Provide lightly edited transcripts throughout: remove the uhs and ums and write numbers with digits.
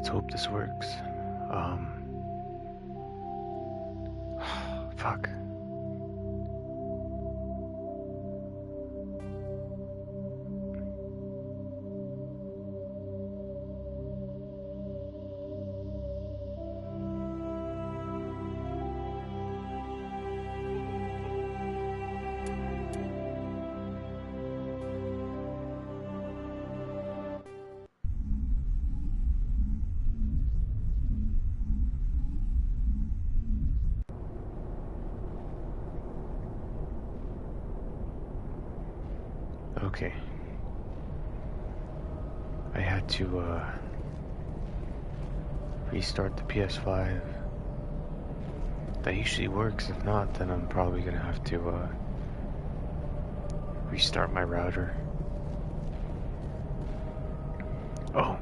let's hope this works. Fuck. Okay. I had to restart the PS5. That usually works. If not, then I'm probably gonna have to restart my router. Oh.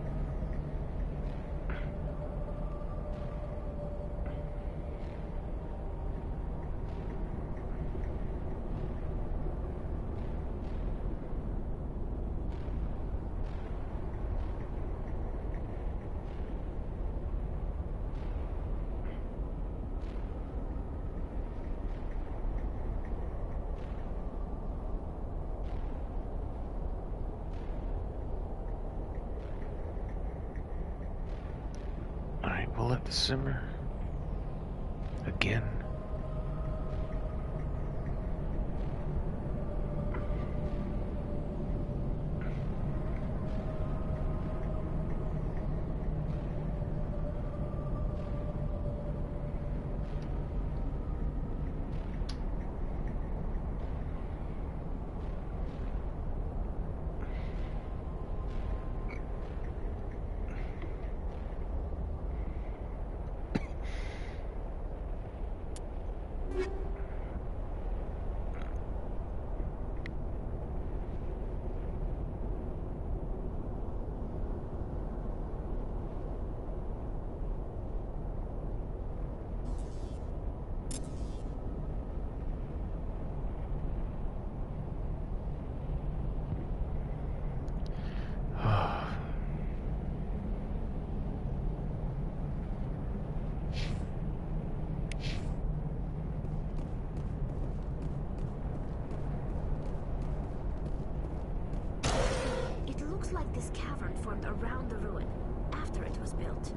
Alright, we'll let this simmer. Again. Like this cavern formed around the ruin after it was built.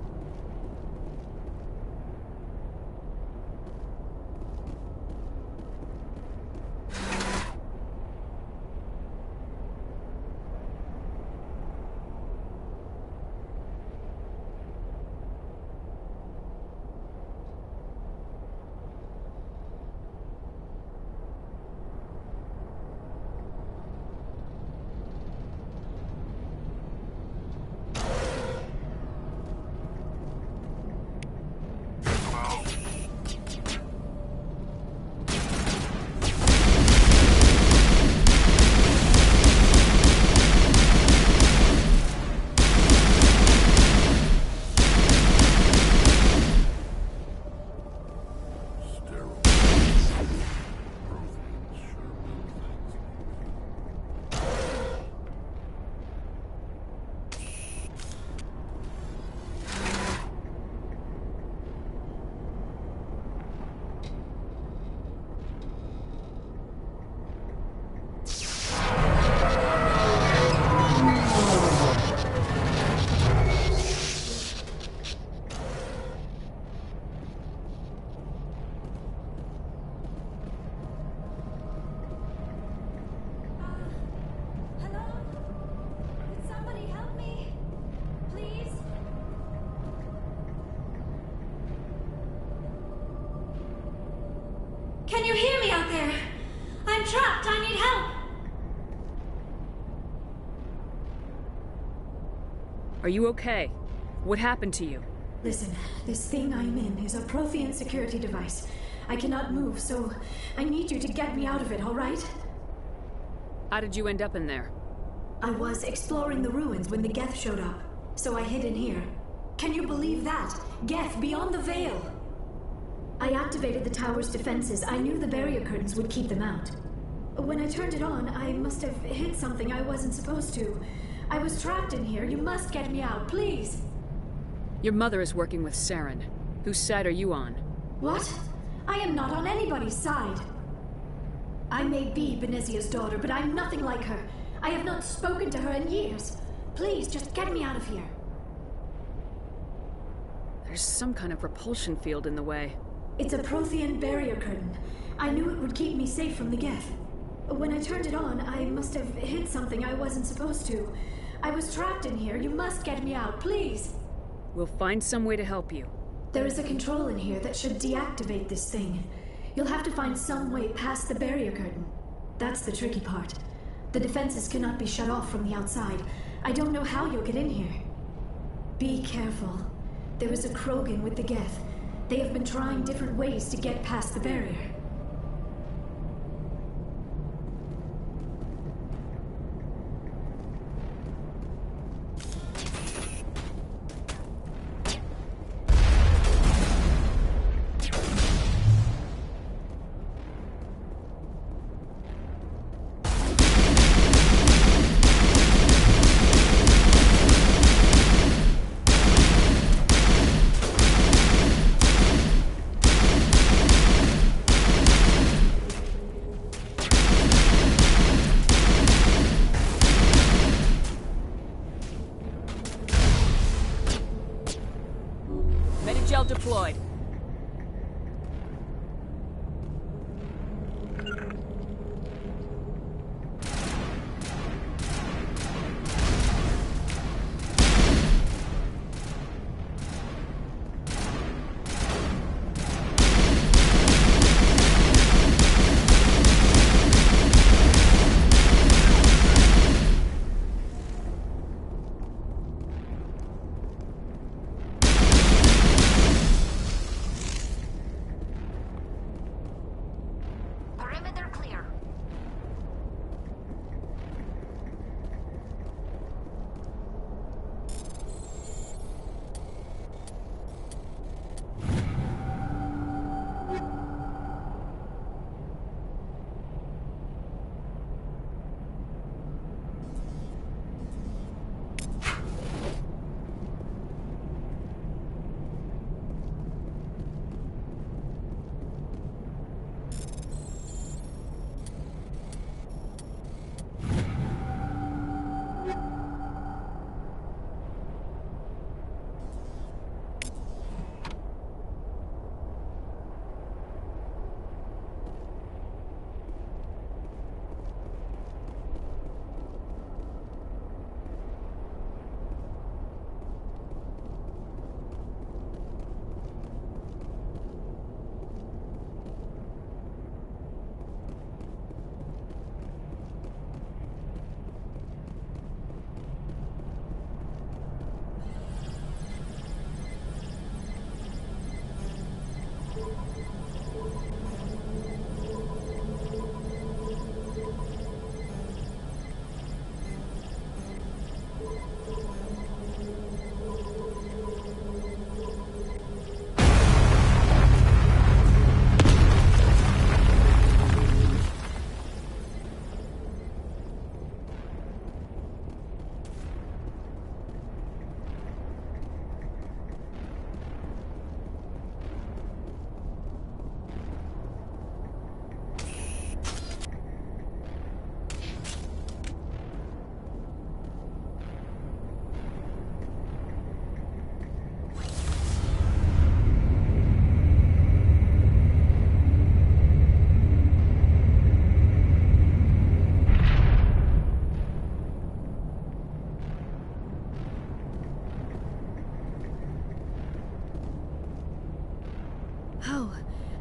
Can you hear me out there? I'm trapped. I need help. Are you okay? What happened to you? Listen, this thing I'm in is a Prothean security device. I cannot move, so I need you to get me out of it, all right? How did you end up in there? I was exploring the ruins when the Geth showed up, so I hid in here. Can you believe that? Geth beyond the veil! I activated the tower's defenses. I knew the barrier curtains would keep them out. When I turned it on, I must have hit something I wasn't supposed to. I was trapped in here. You must get me out, please! Your mother is working with Saren. Whose side are you on? What? I am not on anybody's side. I may be Benezia's daughter, but I'm nothing like her. I have not spoken to her in years. Please, just get me out of here. There's some kind of repulsion field in the way. It's a Prothean barrier curtain. I knew it would keep me safe from the Geth. When I turned it on, I must have hit something I wasn't supposed to. I was trapped in here. You must get me out, please. We'll find some way to help you. There is a control in here that should deactivate this thing. You'll have to find some way past the barrier curtain. That's the tricky part. The defenses cannot be shut off from the outside. I don't know how you'll get in here. Be careful. There is a Krogan with the Geth. They have been trying different ways to get past the barrier. Medigel deployed. Perimeter clear.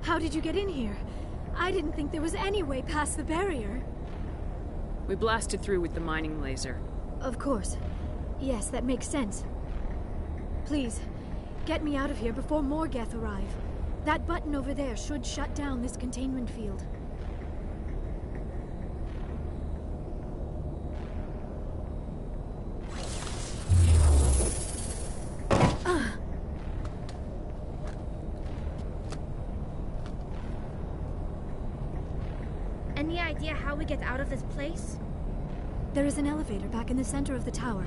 How did you get in here? I didn't think there was any way past the barrier. We blasted through with the mining laser. Of course. Yes, that makes sense. Please, get me out of here before more Geth arrive. That button over there should shut down this containment field. Any idea how we get out of this place? There is an elevator back in the center of the tower.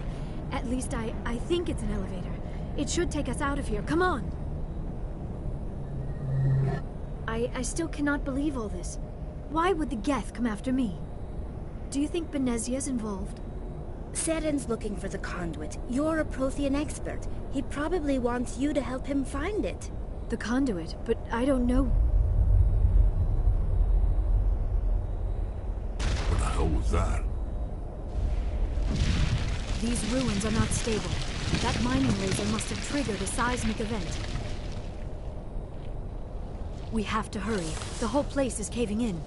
At least I think it's an elevator. It should take us out of here. Come on! I still cannot believe all this. Why would the Geth come after me? Do you think Benezia's involved? Seren's looking for the conduit. You're a Prothean expert. He probably wants you to help him find it. The conduit, but I don't know. What the hell was that? These ruins are not stable. That mining laser must have triggered a seismic event. We have to hurry. The whole place is caving in.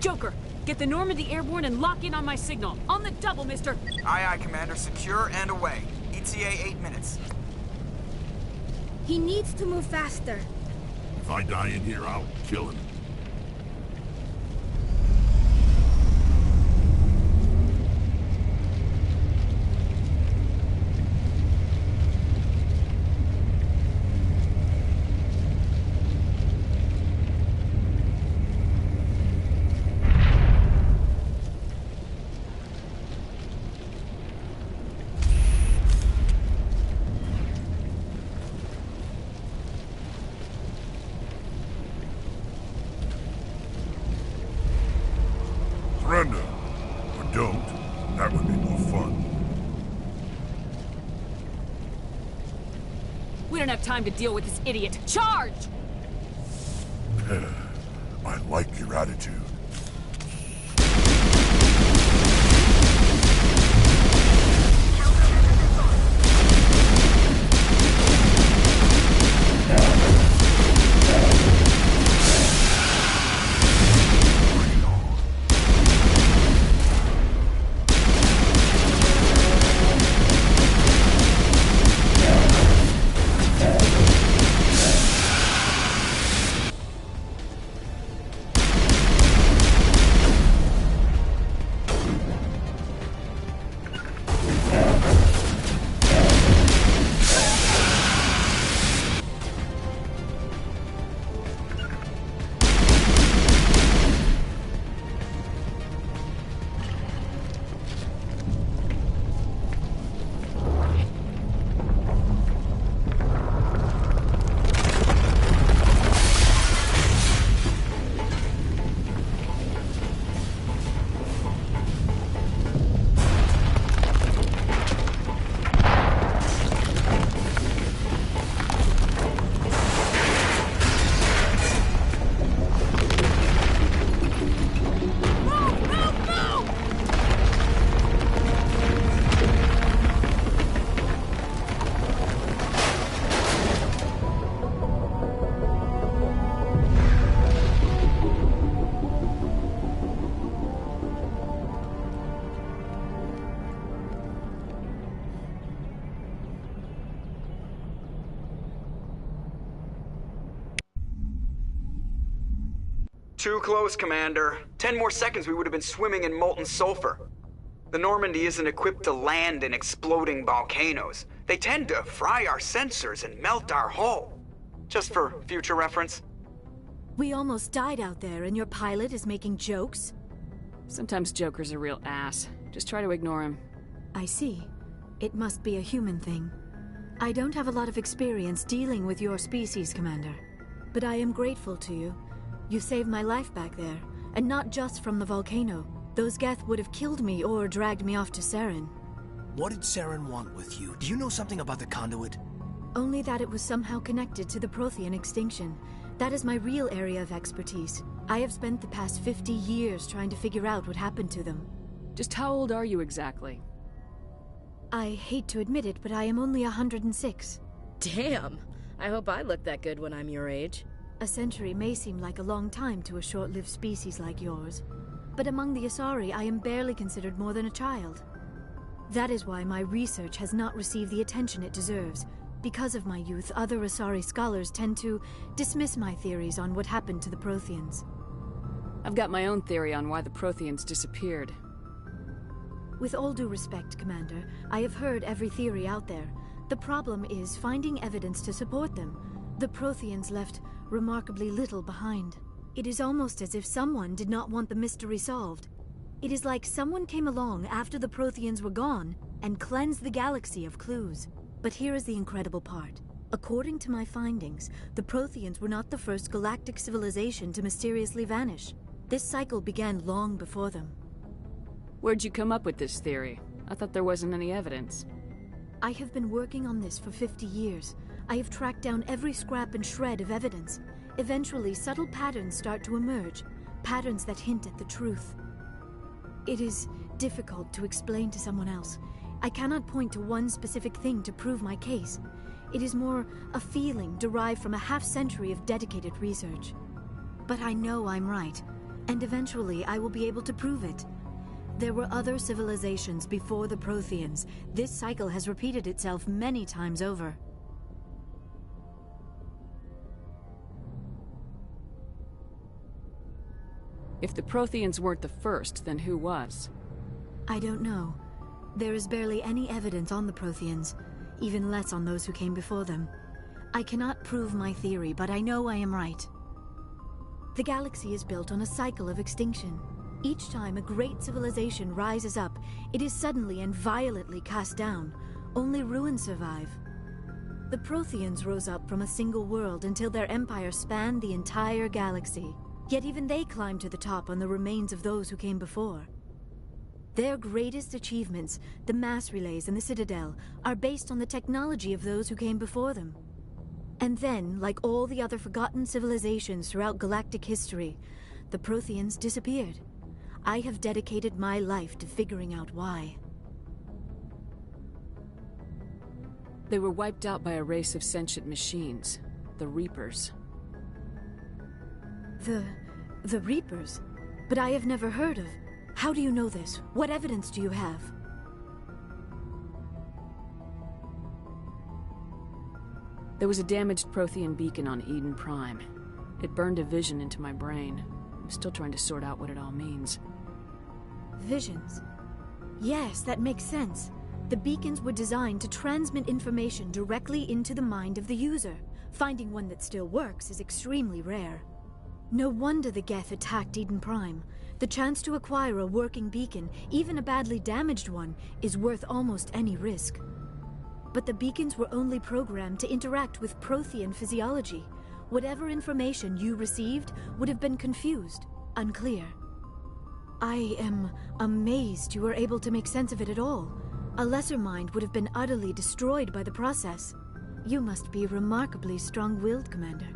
Joker, get the Normandy airborne and lock in on my signal. On the double, mister! Aye, aye, Commander. Secure and away. ETA 8 minutes. He needs to move faster. If I die in here, I'll kill him. Surrender. Or don't. That would be more fun. We don't have time to deal with this idiot. Charge! I like your attitude. Too close, Commander. 10 more seconds we would have been swimming in molten sulfur. The Normandy isn't equipped to land in exploding volcanoes. They tend to fry our sensors and melt our hull. Just for future reference. We almost died out there, and your pilot is making jokes? Sometimes Joker's a real ass. Just try to ignore him. I see. It must be a human thing. I don't have a lot of experience dealing with your species, Commander. But I am grateful to you. You saved my life back there, and not just from the volcano. Those Geth would have killed me or dragged me off to Saren. What did Saren want with you? Do you know something about the conduit? Only that it was somehow connected to the Prothean extinction. That is my real area of expertise. I have spent the past 50 years trying to figure out what happened to them. Just how old are you exactly? I hate to admit it, but I am only 106. Damn! I hope I look that good when I'm your age. A century may seem like a long time to a short-lived species like yours, but among the Asari, I am barely considered more than a child. That is why my research has not received the attention it deserves. Because of my youth, other Asari scholars tend to dismiss my theories on what happened to the Protheans. I've got my own theory on why the Protheans disappeared. With all due respect, Commander, I have heard every theory out there. The problem is finding evidence to support them. The Protheans left remarkably little behind. It is almost as if someone did not want the mystery solved. It is like someone came along after the Protheans were gone and cleanse the galaxy of clues. But here is the incredible part. According to my findings, the Protheans were not the first galactic civilization to mysteriously vanish. This cycle began long before them. Where'd you come up with this theory? I thought there wasn't any evidence. I have been working on this for 50 years. I have tracked down every scrap and shred of evidence. Eventually, subtle patterns start to emerge, patterns that hint at the truth. It is difficult to explain to someone else. I cannot point to one specific thing to prove my case. It is more a feeling derived from a half-century of dedicated research. But I know I'm right, and eventually I will be able to prove it. There were other civilizations before the Protheans. This cycle has repeated itself many times over. If the Protheans weren't the first, then who was? I don't know. There is barely any evidence on the Protheans, even less on those who came before them. I cannot prove my theory, but I know I am right. The galaxy is built on a cycle of extinction. Each time a great civilization rises up, it is suddenly and violently cast down. Only ruins survive. The Protheans rose up from a single world until their empire spanned the entire galaxy. Yet even they climbed to the top on the remains of those who came before. Their greatest achievements, the mass relays and the Citadel, are based on the technology of those who came before them. And then, like all the other forgotten civilizations throughout galactic history, the Protheans disappeared. I have dedicated my life to figuring out why. They were wiped out by a race of sentient machines, the Reapers. The Reapers? But I have never heard of. How do you know this? What evidence do you have? There was a damaged Prothean beacon on Eden Prime. It burned a vision into my brain. I'm still trying to sort out what it all means. Visions. Yes, that makes sense. The beacons were designed to transmit information directly into the mind of the user. Finding one that still works is extremely rare. No wonder the Geth attacked Eden Prime. The chance to acquire a working beacon, even a badly damaged one, is worth almost any risk. But the beacons were only programmed to interact with Prothean physiology. Whatever information you received would have been confused, unclear. I am amazed you were able to make sense of it at all. A lesser mind would have been utterly destroyed by the process. You must be remarkably strong-willed, Commander.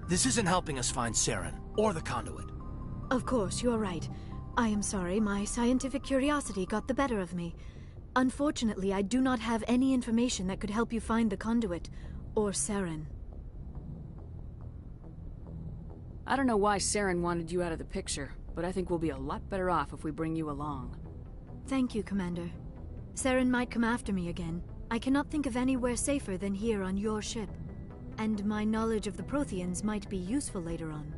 This isn't helping us find Saren, or the conduit. Of course, you're right. I am sorry, my scientific curiosity got the better of me. Unfortunately, I do not have any information that could help you find the conduit, or Saren. I don't know why Saren wanted you out of the picture, but I think we'll be a lot better off if we bring you along. Thank you, Commander. Saren might come after me again. I cannot think of anywhere safer than here on your ship. And my knowledge of the Protheans might be useful later on.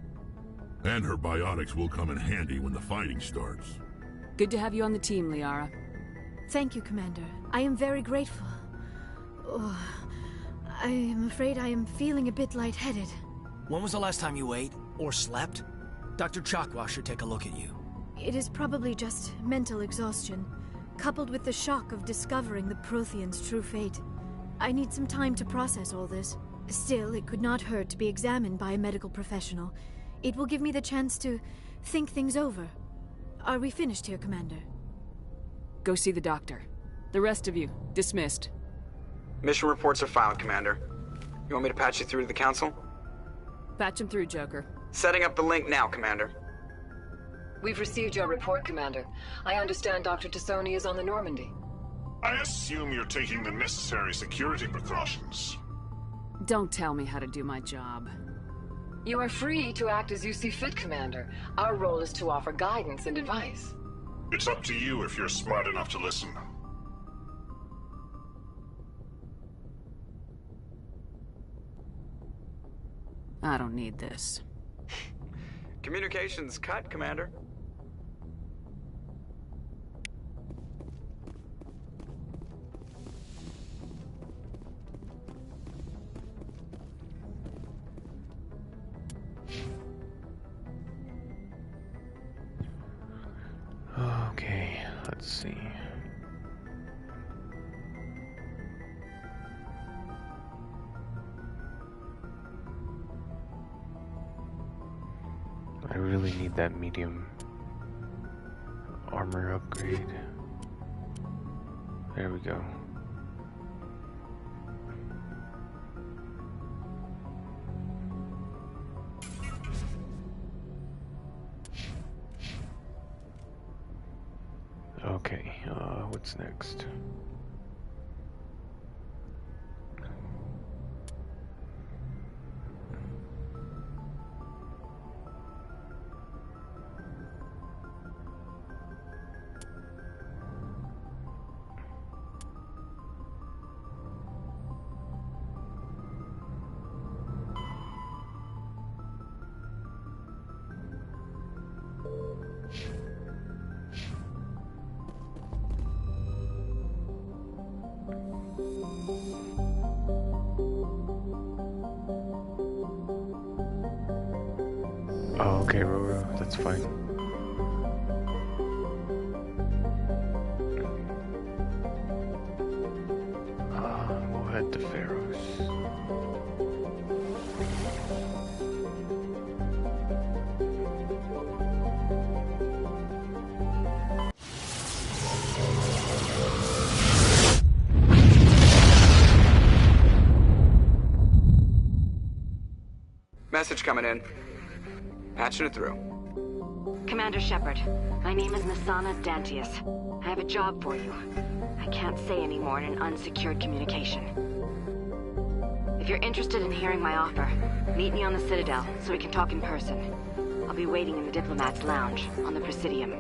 And her biotics will come in handy when the fighting starts. Good to have you on the team, Liara. Thank you, Commander. I am very grateful. Oh, I am afraid I am feeling a bit lightheaded. When was the last time you ate, or slept? Dr. Chakwa should take a look at you. It is probably just mental exhaustion, coupled with the shock of discovering the Protheans' true fate. I need some time to process all this. Still, it could not hurt to be examined by a medical professional. It will give me the chance to think things over. Are we finished here, Commander? Go see the doctor. The rest of you, dismissed. Mission reports are filed, Commander. You want me to patch you through to the Council? Patch him through, Joker. Setting up the link now, Commander. We've received your report, Commander. I understand Dr. Tassoni is on the Normandy. I assume you're taking the necessary security precautions. Don't tell me how to do my job. You are free to act as you see fit, Commander. Our role is to offer guidance and advice. It's up to you if you're smart enough to listen. I don't need this. Communications cut, Commander. Okay, let's see. need that medium armor upgrade. There we go. Okay, what's next? Oh, okay, Roro, that's fine. We'll head to Pharaoh's. Message coming in. Patching it through. Commander Shepard, my name is Nasana Dantius. I have a job for you. I can't say any more in an unsecured communication. If you're interested in hearing my offer, meet me on the Citadel so we can talk in person. I'll be waiting in the Diplomat's Lounge on the Presidium.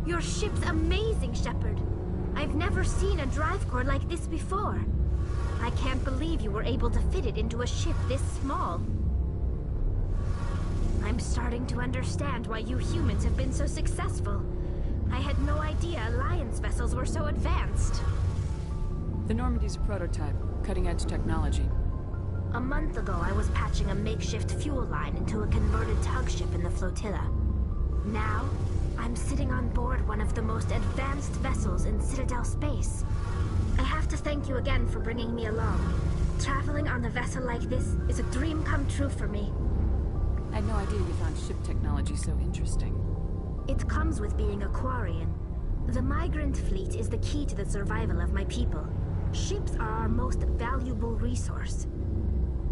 Your ship's amazing, Shepard. I've never seen a drive core like this before. I can't believe you were able to fit it into a ship this small. I'm starting to understand why you humans have been so successful. I had no idea Alliance vessels were so advanced. The Normandy's a prototype, cutting-edge technology. A month ago, I was patching a makeshift fuel line into a converted tug ship in the flotilla. Now, I'm sitting on board one of the most advanced vessels in Citadel space. I have to thank you again for bringing me along. Traveling on a vessel like this is a dream come true for me. I had no idea you found ship technology so interesting. It comes with being a Quarian. The migrant fleet is the key to the survival of my people. Ships are our most valuable resource.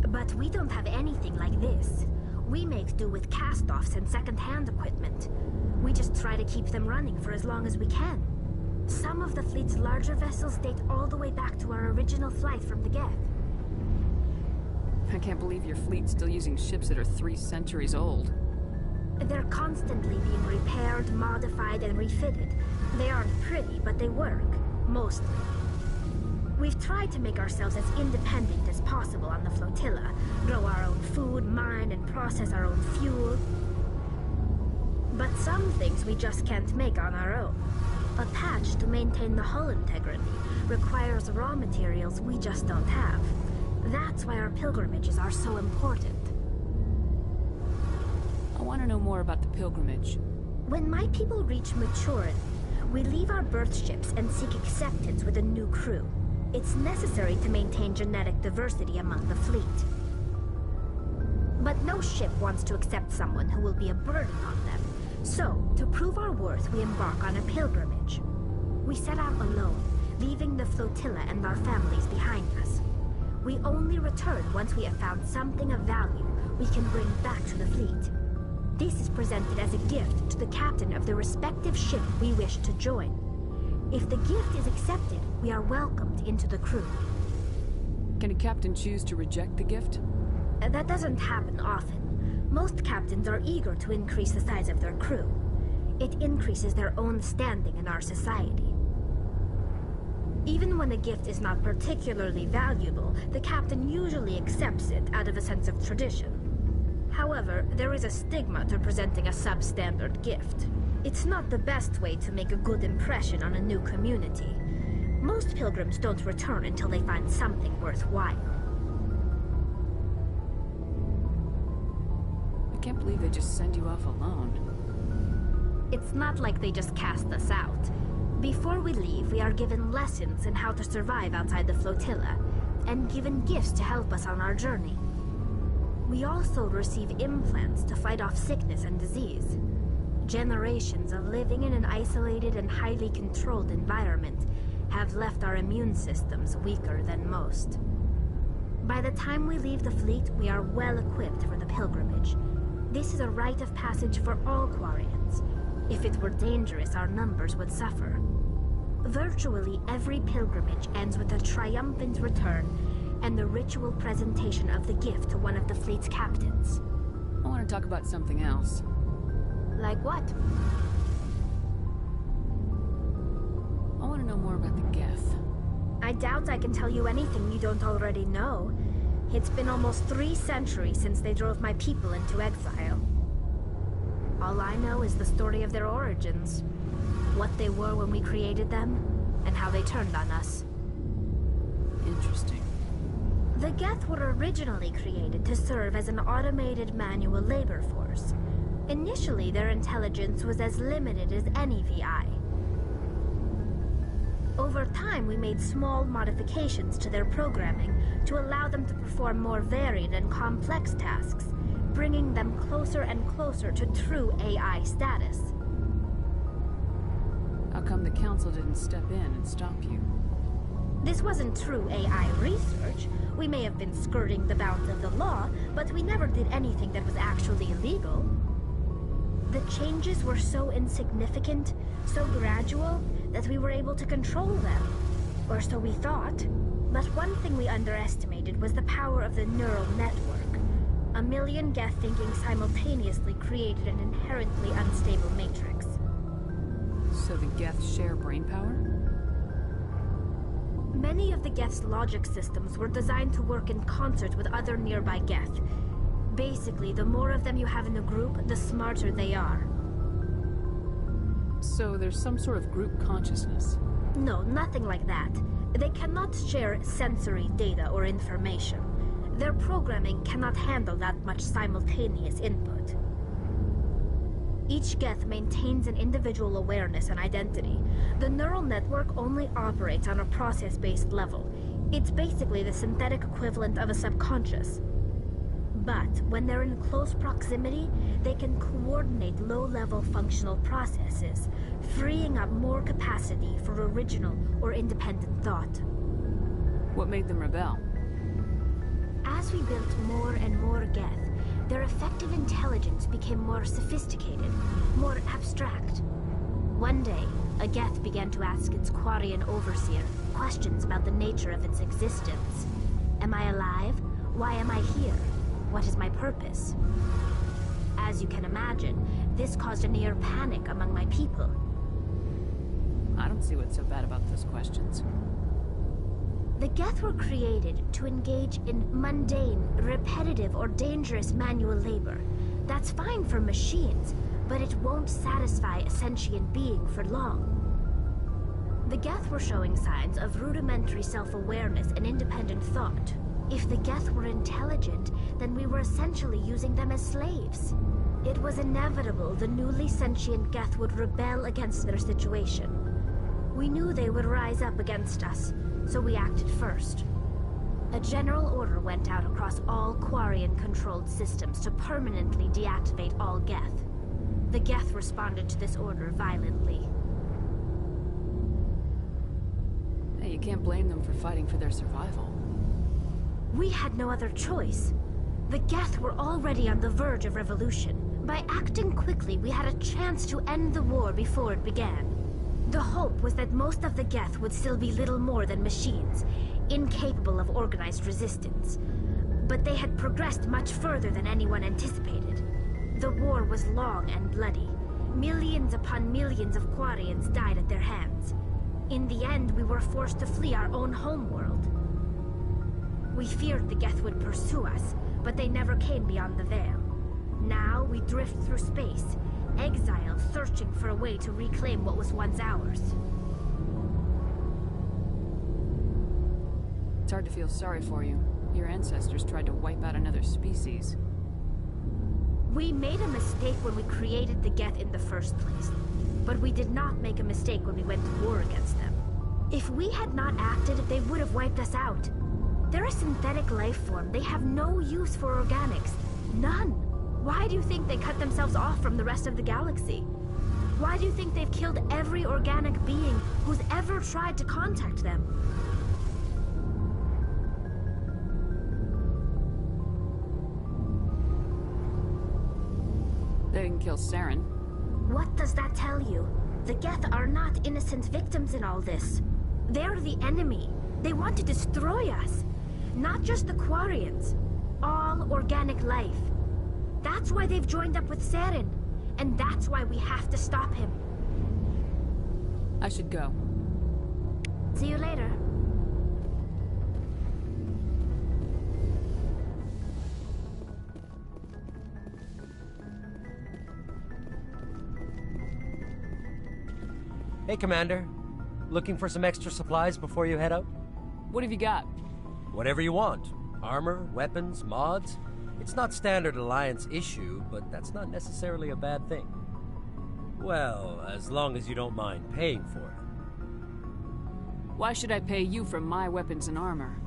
But we don't have anything like this. We make do with cast-offs and second-hand equipment. We just try to keep them running for as long as we can. Some of the fleet's larger vessels date all the way back to our original flight from the Geth. I can't believe your fleet's still using ships that are 3 centuries old. They're constantly being repaired, modified, and refitted. They aren't pretty, but they work. Mostly. We've tried to make ourselves as independent as possible on the flotilla. Grow our own food, mine, and process our own fuel. But some things we just can't make on our own. A patch to maintain the hull integrity requires raw materials we just don't have. That's why our pilgrimages are so important. I want to know more about the pilgrimage. When my people reach maturity, we leave our birth ships and seek acceptance with a new crew. It's necessary to maintain genetic diversity among the fleet. But no ship wants to accept someone who will be a burden on them. So, to prove our worth, we embark on a pilgrimage. We set out alone, leaving the flotilla and our families behind us. We only return once we have found something of value we can bring back to the fleet. This is presented as a gift to the captain of the respective ship we wish to join. If the gift is accepted, we are welcomed into the crew. Can a captain choose to reject the gift? That doesn't happen often. Most captains are eager to increase the size of their crew. It increases their own standing in our society. Even when a gift is not particularly valuable, the captain usually accepts it out of a sense of tradition. However, there is a stigma to presenting a substandard gift. It's not the best way to make a good impression on a new community. Most pilgrims don't return until they find something worthwhile. I can't believe they just send you off alone. It's not like they just cast us out. Before we leave, we are given lessons in how to survive outside the flotilla, and given gifts to help us on our journey. We also receive implants to fight off sickness and disease. Generations of living in an isolated and highly controlled environment have left our immune systems weaker than most. By the time we leave the fleet, we are well equipped for the pilgrimage. This is a rite of passage for all Quarians. If it were dangerous, our numbers would suffer. Virtually every pilgrimage ends with a triumphant return and the ritual presentation of the gift to one of the fleet's captains. I want to talk about something else. Like what? I want to know more about the Geth. I doubt I can tell you anything you don't already know. It's been almost 3 centuries since they drove my people into exile. All I know is the story of their origins. What they were when we created them, and how they turned on us. Interesting. The Geth were originally created to serve as an automated manual labor force. Initially, their intelligence was as limited as any VI. Over time, we made small modifications to their programming to allow them to perform more varied and complex tasks, bringing them closer and closer to true AI status. How come the Council didn't step in and stop you? This wasn't true AI research. We may have been skirting the bounds of the law, but we never did anything that was actually illegal. The changes were so insignificant, so gradual, that we were able to control them. Or so we thought. But one thing we underestimated was the power of the neural network. 1 million Geth thinking simultaneously created an inherently unstable matrix. So the Geth share brain power? Many of the Geth's logic systems were designed to work in concert with other nearby Geth. Basically, the more of them you have in a group, the smarter they are. So there's some sort of group consciousness? No, nothing like that. They cannot share sensory data or information. Their programming cannot handle that much simultaneous input. Each Geth maintains an individual awareness and identity. The neural network only operates on a process-based level. It's basically the synthetic equivalent of a subconscious. But when they're in close proximity, they can coordinate low-level functional processes, freeing up more capacity for original or independent thought. What made them rebel? As we built more and more Geth, their effective intelligence became more sophisticated, more abstract. One day, a Geth began to ask its Quarian overseer questions about the nature of its existence. Am I alive? Why am I here? What is my purpose? As you can imagine, this caused a near panic among my people. I don't see what's so bad about those questions. The Geth were created to engage in mundane, repetitive, or dangerous manual labor. That's fine for machines, but it won't satisfy a sentient being for long. The Geth were showing signs of rudimentary self-awareness and independent thought. If the Geth were intelligent, then we were essentially using them as slaves. It was inevitable the newly sentient Geth would rebel against their situation. We knew they would rise up against us, so we acted first. A general order went out across all Quarian-controlled systems to permanently deactivate all Geth. The Geth responded to this order violently. Hey, you can't blame them for fighting for their survival. We had no other choice. The Geth were already on the verge of revolution. By acting quickly, we had a chance to end the war before it began. The hope was that most of the Geth would still be little more than machines, incapable of organized resistance. But they had progressed much further than anyone anticipated. The war was long and bloody. Millions upon millions of Quarians died at their hands. In the end, we were forced to flee our own homeworld. We feared the Geth would pursue us, but they never came beyond the Veil. Now we drift through space, exiled, searching for a way to reclaim what was once ours. It's hard to feel sorry for you. Your ancestors tried to wipe out another species. We made a mistake when we created the Geth in the first place, but we did not make a mistake when we went to war against them. If we had not acted, they would have wiped us out. They're a synthetic life form. They have no use for organics. None. Why do you think they cut themselves off from the rest of the galaxy? Why do you think they've killed every organic being who's ever tried to contact them? They didn't kill Saren. What does that tell you? The Geth are not innocent victims in all this. They're the enemy. They want to destroy us. Not just the Quarians. All organic life. That's why they've joined up with Saren. And that's why we have to stop him. I should go. See you later. Hey, Commander. Looking for some extra supplies before you head out? What have you got? Whatever you want. Armor, weapons, mods. It's not standard Alliance issue, but that's not necessarily a bad thing. Well, as long as you don't mind paying for it. Why should I pay you for my weapons and armor?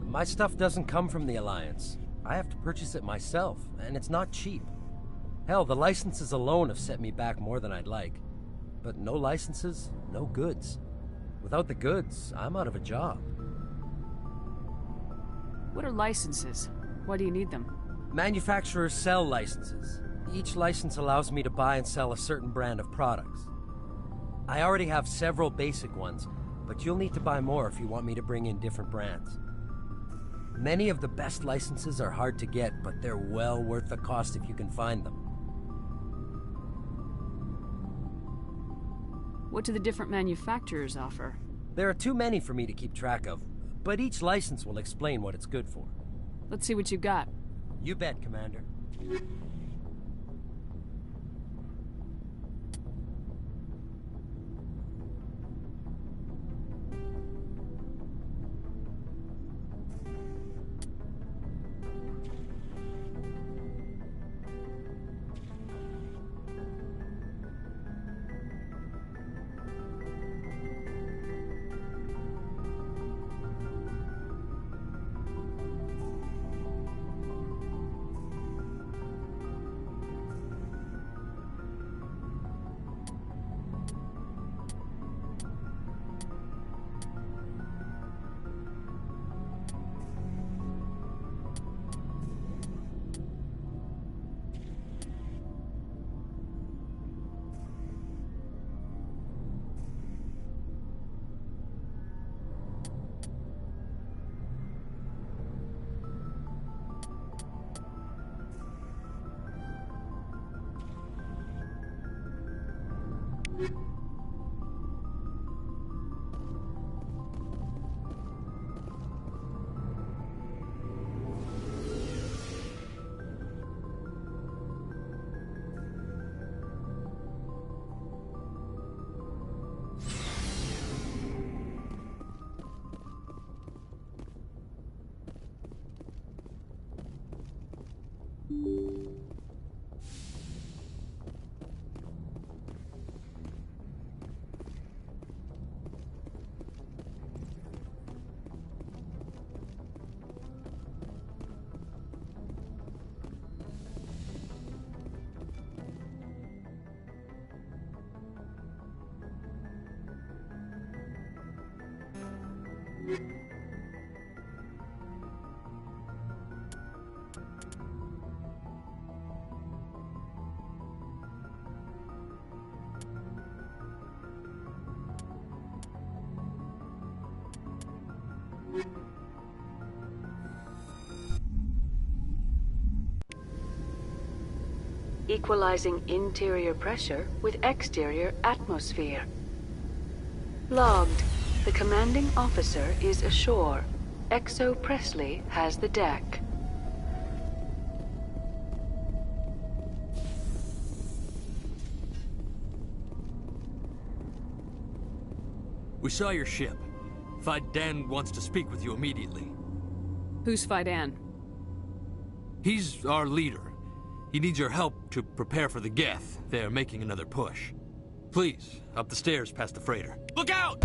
My stuff doesn't come from the Alliance. I have to purchase it myself, and it's not cheap. Hell, the licenses alone have set me back more than I'd like. But no licenses, no goods. Without the goods, I'm out of a job. What are licenses? Why do you need them? Manufacturers sell licenses. Each license allows me to buy and sell a certain brand of products. I already have several basic ones, but you'll need to buy more if you want me to bring in different brands. Many of the best licenses are hard to get, but they're well worth the cost if you can find them. What do the different manufacturers offer? There are too many for me to keep track of, but each license will explain what it's good for. Let's see what you got. You bet, Commander. Equalizing interior pressure with exterior atmosphere. Logged. The commanding officer is ashore. Exo Presley has the deck. We saw your ship. Fidan wants to speak with you immediately. Who's Fidan? He's our leader. He needs your help to prepare for the Geth. They're making another push. Please, up the stairs past the freighter. Look out!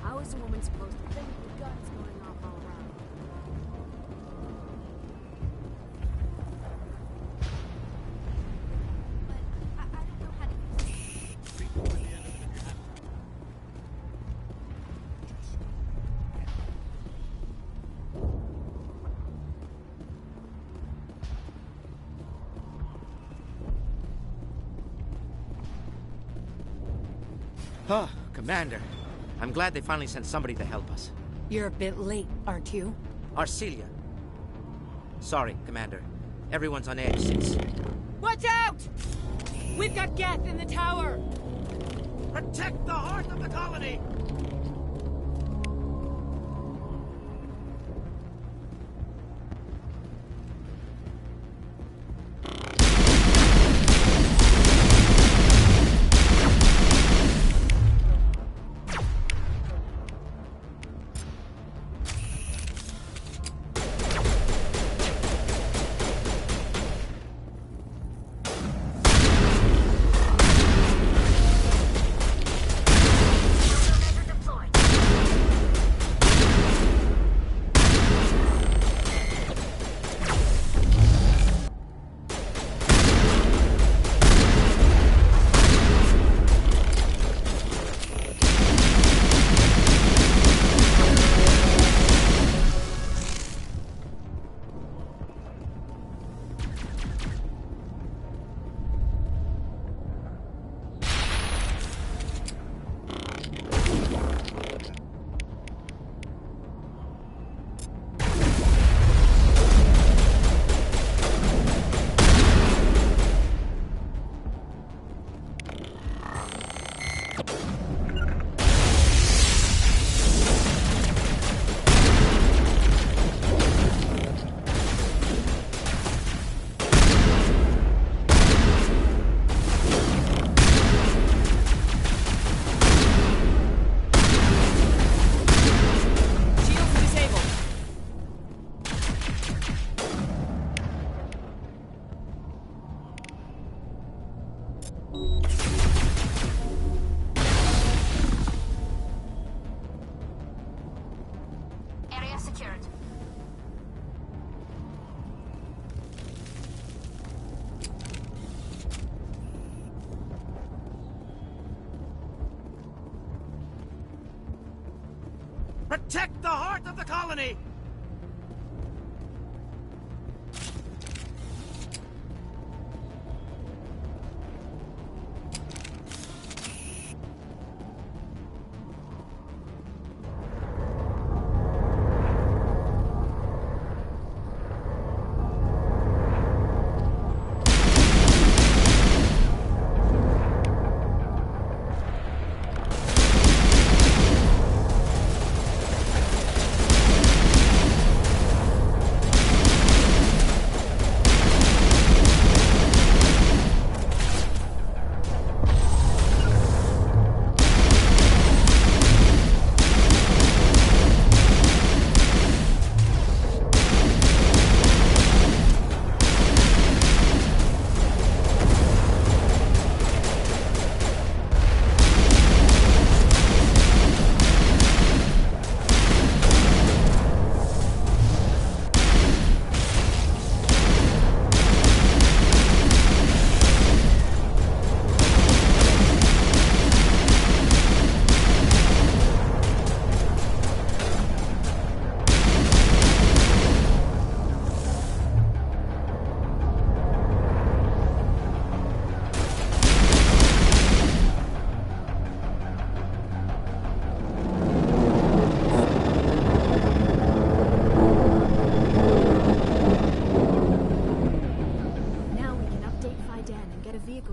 How is a woman supposed to think with guns going off all around? But I don't know how to use it. Oh, Commander. I'm glad they finally sent somebody to help us. You're a bit late, aren't you? Arcelia. Sorry, Commander. Everyone's on edge since... Watch out! We've got Geth in the tower! Protect the heart of the colony! secured. Protect the heart of the colony!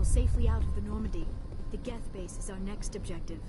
Safely out of the Normandy. The Geth base is our next objective.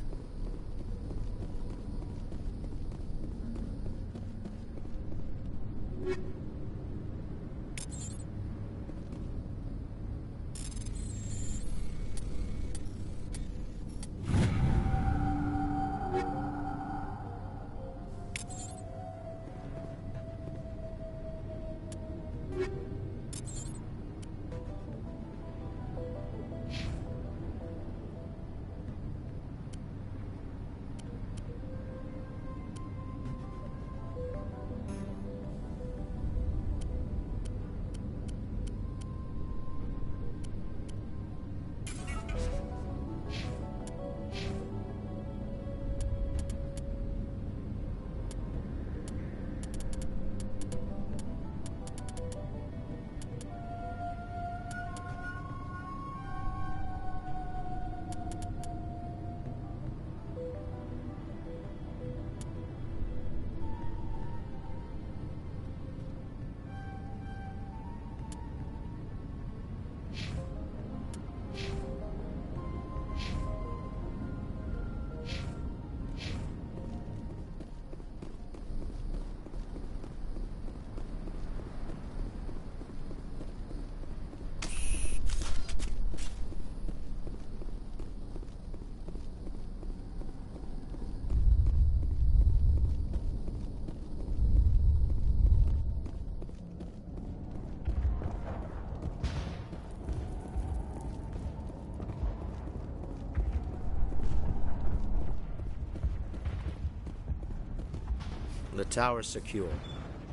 The tower's secure.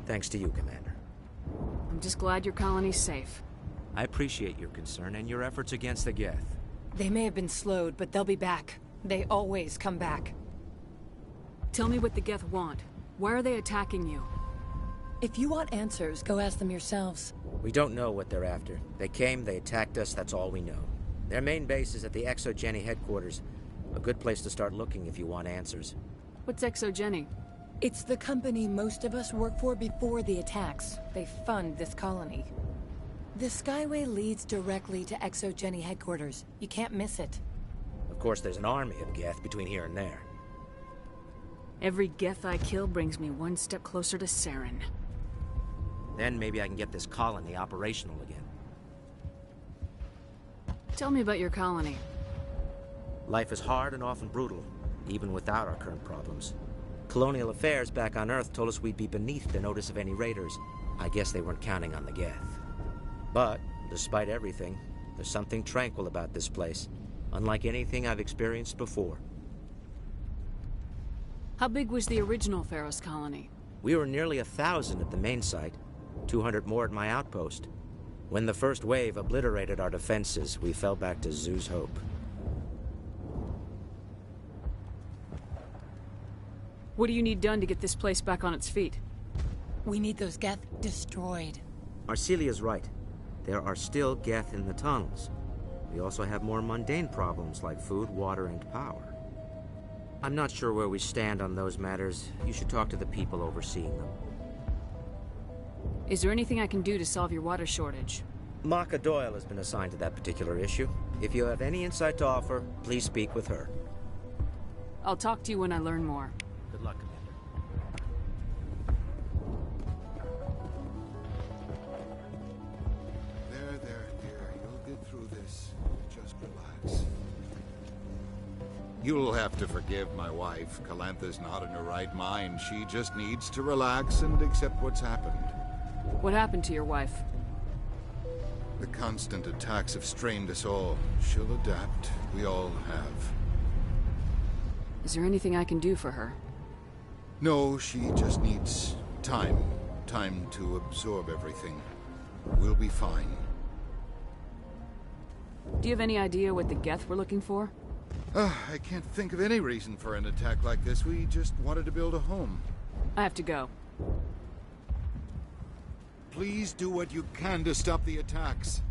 Thanks to you, Commander. I'm just glad your colony's safe. I appreciate your concern and your efforts against the Geth. They may have been slowed, but they'll be back. They always come back. Tell me what the Geth want. Why are they attacking you? If you want answers, go ask them yourselves. We don't know what they're after. They came, they attacked us, that's all we know. Their main base is at the Exogeny headquarters. A good place to start looking if you want answers. What's Exogeny? It's the company most of us work for before the attacks. They fund this colony. The Skyway leads directly to Exogeny headquarters. You can't miss it. Of course, there's an army of Geth between here and there. Every Geth I kill brings me one step closer to Saren. Then maybe I can get this colony operational again. Tell me about your colony. Life is hard and often brutal, even without our current problems. Colonial affairs back on Earth told us we'd be beneath the notice of any raiders. I guess they weren't counting on the Geth. But, despite everything, there's something tranquil about this place, unlike anything I've experienced before. How big was the original Pharos colony? We were nearly 1,000 at the main site, 200 more at my outpost. When the first wave obliterated our defenses, we fell back to Zoo's Hope. What do you need done to get this place back on its feet? We need those Geth destroyed. Arcelia's right. There are still Geth in the tunnels. We also have more mundane problems like food, water, and power. I'm not sure where we stand on those matters. You should talk to the people overseeing them. Is there anything I can do to solve your water shortage? Maka Doyle has been assigned to that particular issue. If you have any insight to offer, please speak with her. I'll talk to you when I learn more. Good luck, Commander. There, dear. You'll get through this. Just relax. You'll have to forgive my wife. Calantha's not in her right mind. She just needs to relax and accept what's happened. What happened to your wife? The constant attacks have strained us all. She'll adapt. We all have. Is there anything I can do for her? No, she just needs time. Time to absorb everything. We'll be fine. Do you have any idea what the Geth were looking for? I can't think of any reason for an attack like this. We just wanted to build a home. I have to go. Please do what you can to stop the attacks.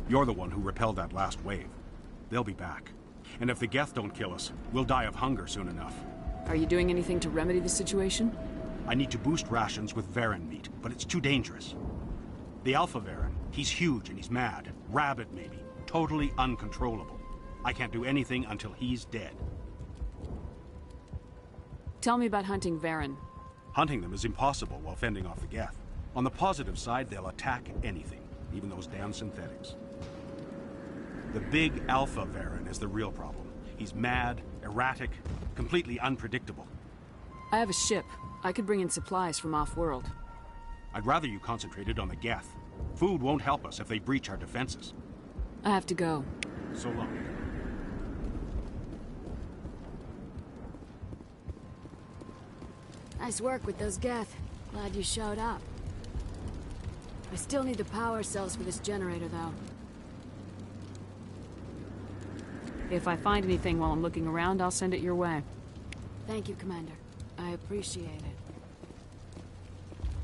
You're the one who repelled that last wave. They'll be back. And if the Geth don't kill us, we'll die of hunger soon enough. Are you doing anything to remedy the situation? I need to boost rations with Varen meat, but it's too dangerous. The Alpha Varen, he's huge and he's mad. Rabid, maybe. Totally uncontrollable. I can't do anything until he's dead. Tell me about hunting Varen. Hunting them is impossible while fending off the Geth. On the positive side, they'll attack anything, even those damn synthetics. The big Alpha Varen is the real problem. He's mad, erratic, completely unpredictable. I have a ship. I could bring in supplies from off-world. I'd rather you concentrated on the Geth. Food won't help us if they breach our defenses. I have to go. So long. Nice work with those Geth. Glad you showed up. I still need the power cells for this generator, though. If I find anything while I'm looking around, I'll send it your way. Thank you, Commander. I appreciate it.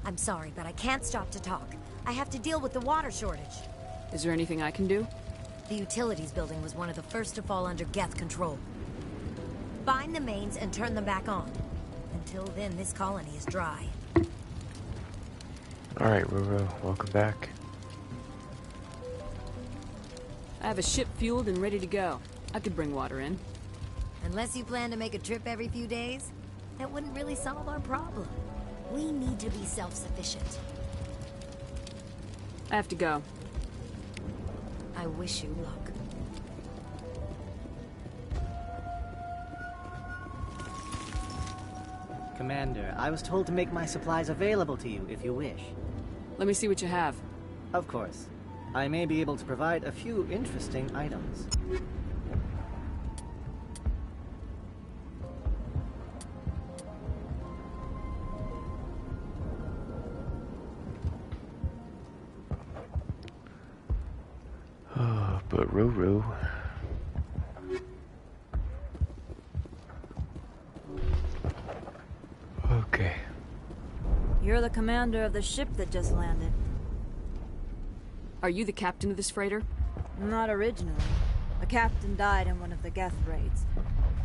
I'm sorry, but I can't stop to talk. I have to deal with the water shortage. Is there anything I can do? The utilities building was one of the first to fall under Geth control. Find the mains and turn them back on. Until then, this colony is dry. Alright, Roro, welcome back. I have a ship fueled and ready to go. I could bring water in. Unless you plan to make a trip every few days, that wouldn't really solve our problem. We need to be self-sufficient. I have to go. I wish you luck. Commander, I was told to make my supplies available to you if you wish. Let me see what you have. Of course. I may be able to provide a few interesting items. But Roro... Okay. You're the commander of the ship that just landed. Are you the captain of this freighter? Not originally. The captain died in one of the Geth raids.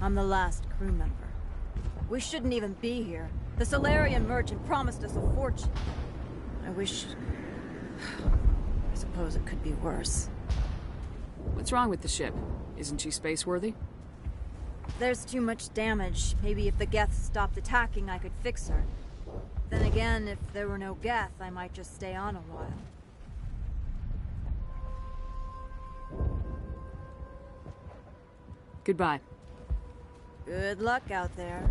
I'm the last crew member. We shouldn't even be here. The Solarian merchant promised us a fortune. I wish... There's a suppose it could be worse. What's wrong with the ship? Isn't she space-worthy? There's too much damage. Maybe if the Geth stopped attacking, I could fix her. Then again, if there were no Geth, I might just stay on a while. Goodbye. Good luck out there.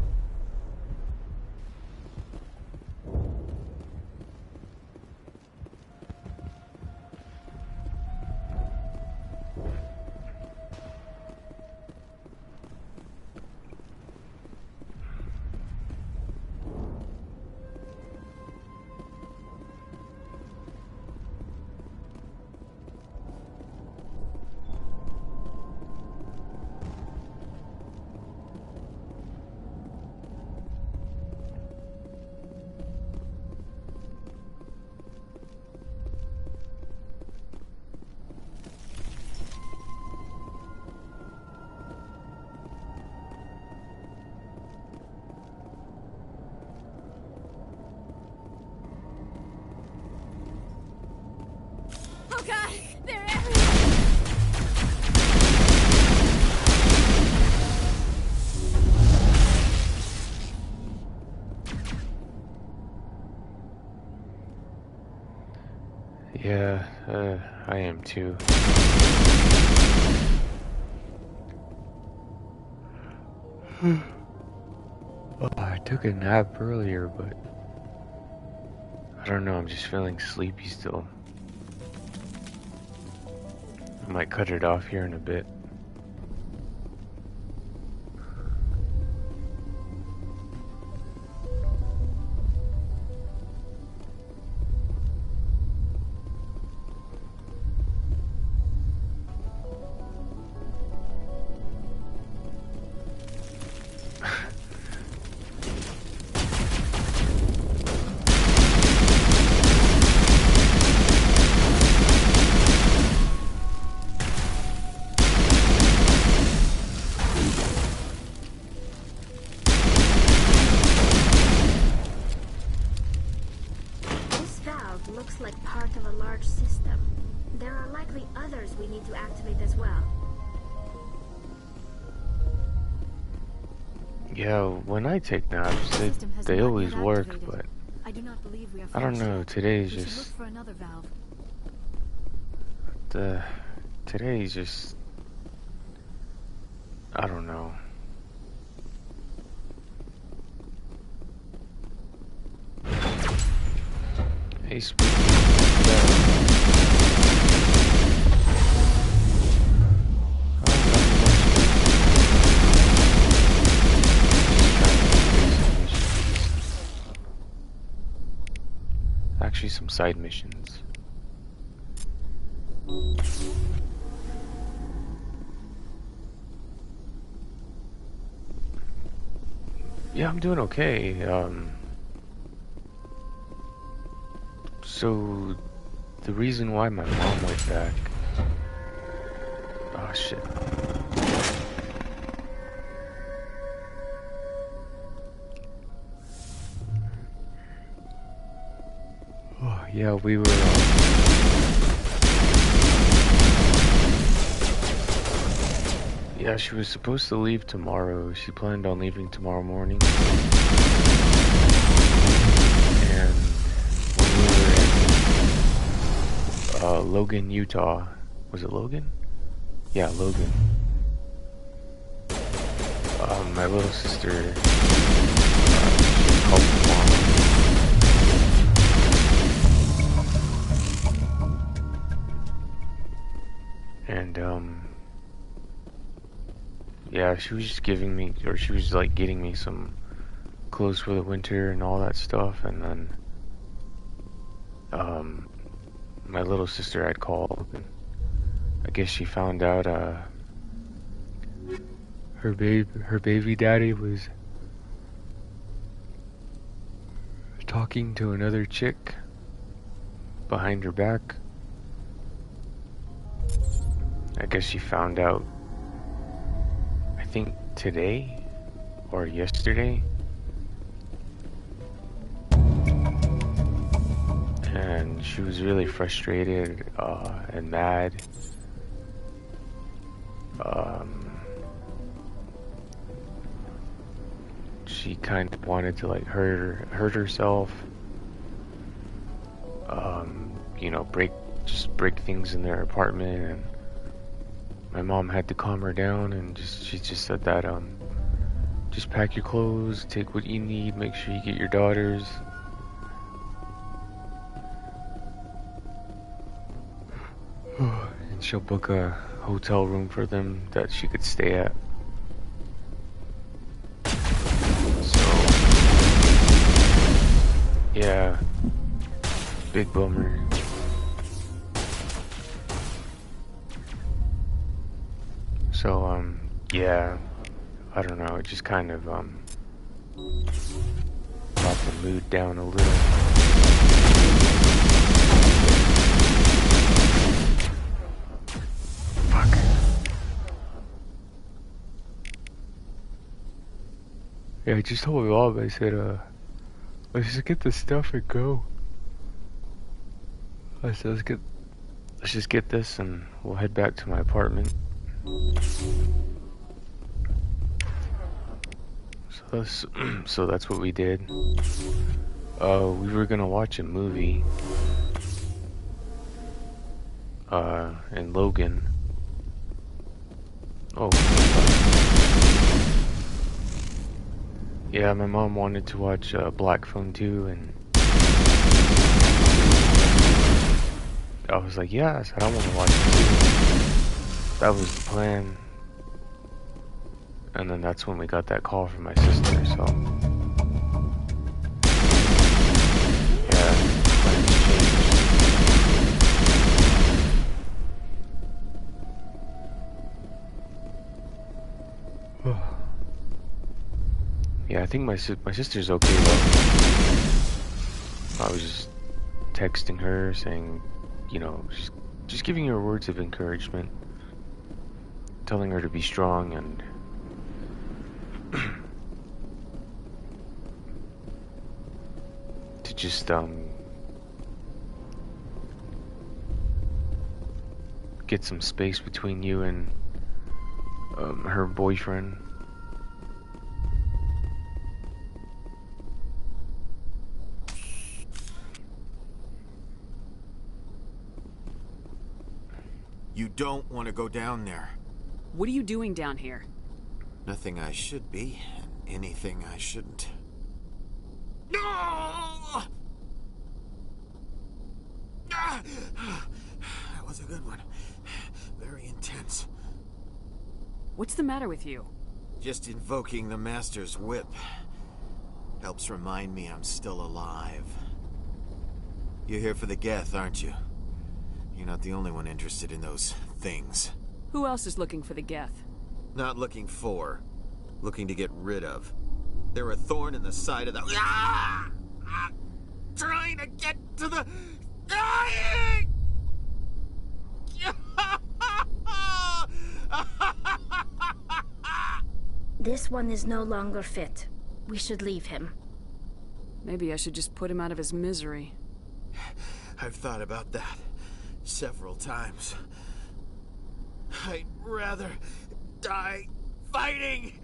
Oh god, they're everywhere! Yeah, I am too. Oh, I took a nap earlier, but I don't know, I'm just feeling sleepy still. I might cut it off here in a bit. Looks like part of a large system. There are likely others we need to activate as well. Yeah, when I take naps, they always work, but I don't know, today's just... Today's just... I don't know. Hey, Spooky. Actually, some side missions. Yeah, I'm doing okay. So, the reason why my mom went back... Oh, shit. Oh, yeah, we were... Yeah, she was supposed to leave tomorrow. She planned on leaving tomorrow morning. And... Logan, Utah. Was it Logan? Yeah, Logan. My little sister, she called her mom. And, yeah, she was just giving me, or she was like getting me some clothes for the winter and all that stuff, and then, my little sister had called, and I guess she found out, her baby daddy was talking to another chick behind her back. I guess she found out, I think today or yesterday. And she was really frustrated and mad. She kind of wanted to like hurt herself. You know, break things in their apartment, and my mom had to calm her down, and she just said that just pack your clothes, take what you need, make sure you get your daughters. And she'll book a hotel room for them that she could stay at. So, yeah, big bummer. So, yeah, I don't know, it just kind of, brought the mood down a little. Fuck. Yeah, I just told my mom, I said, let's just get the stuff and go. I said, let's just get this and we'll head back to my apartment. So that's what we did. We were gonna watch a movie in Logan. Oh, yeah, my mom wanted to watch Black Phone 2, and I was like, yeah, I said I want to watch it too. That was the plan. And then that's when we got that call from my sister, so yeah, plans changed. Yeah, I think my sister's okay though. I was just texting her saying, you know, just giving her words of encouragement, telling her to be strong and to just get some space between you and her boyfriend. You don't want to go down there. What are you doing down here? Nothing I should be, and anything I shouldn't. No! That was a good one. Very intense. What's the matter with you? Just invoking the Master's whip helps remind me I'm still alive. You're here for the Geth, aren't you? You're not the only one interested in those things. Who else is looking for the Geth? Not looking for. Looking to get rid of. They're a thorn in the side of the... Trying to get to the... Dying! This one is no longer fit. We should leave him. Maybe I should just put him out of his misery. I've thought about that several times. I'd rather die fighting.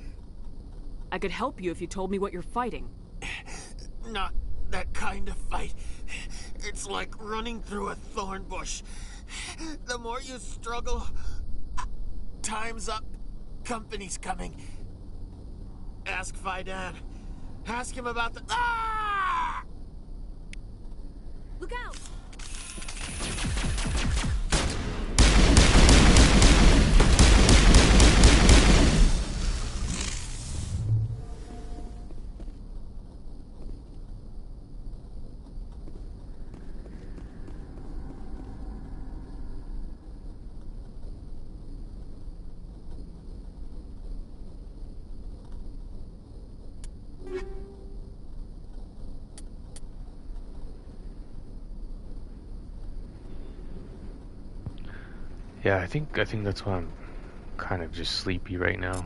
I could help you if you told me what you're fighting. Not that kind of fight. It's like running through a thorn bush. The more you struggle, time's up. Company's coming. Ask Fidan. Ask him about the... Ah! Look out! Yeah, I think that's why I'm kind of just sleepy right now.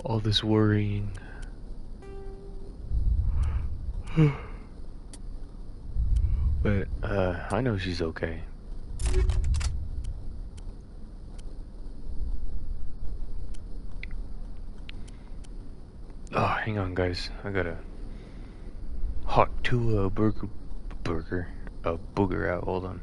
All this worrying. But, I know she's okay. Oh, hang on, guys. I got a hot Tua booger out. Hold on.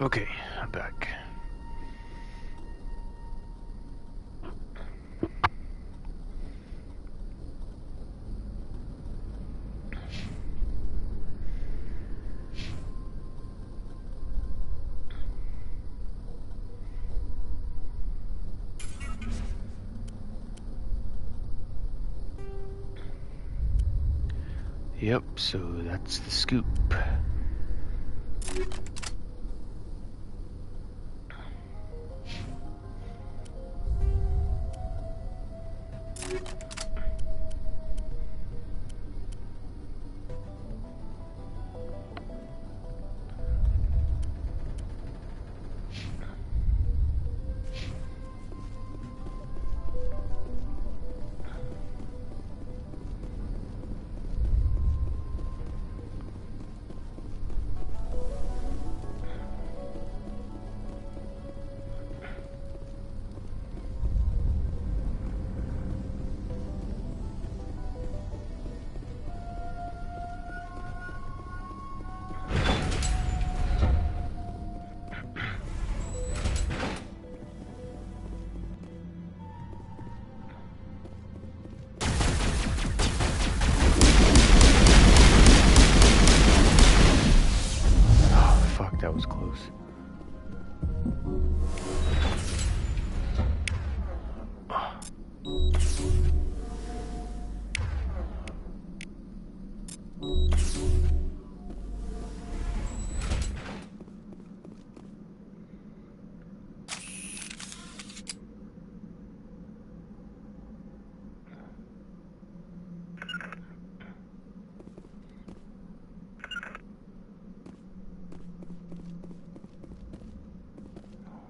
Okay, I'm back. Yep, so that's the scoop. That was close.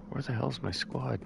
Where the hell's my squad?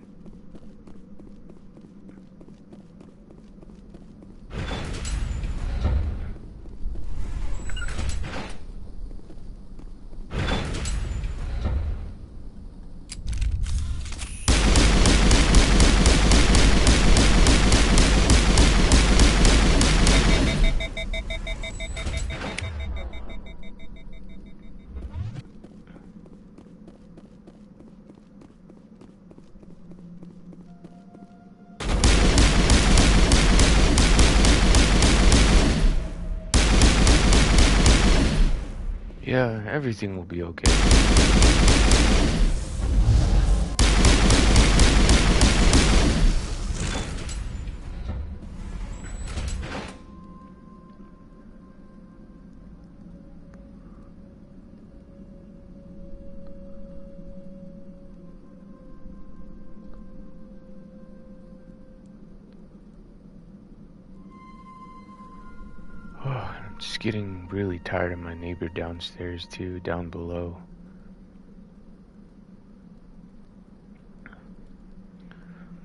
Yeah, everything will be okay. I'm just getting really tired of my neighbor downstairs too, down below.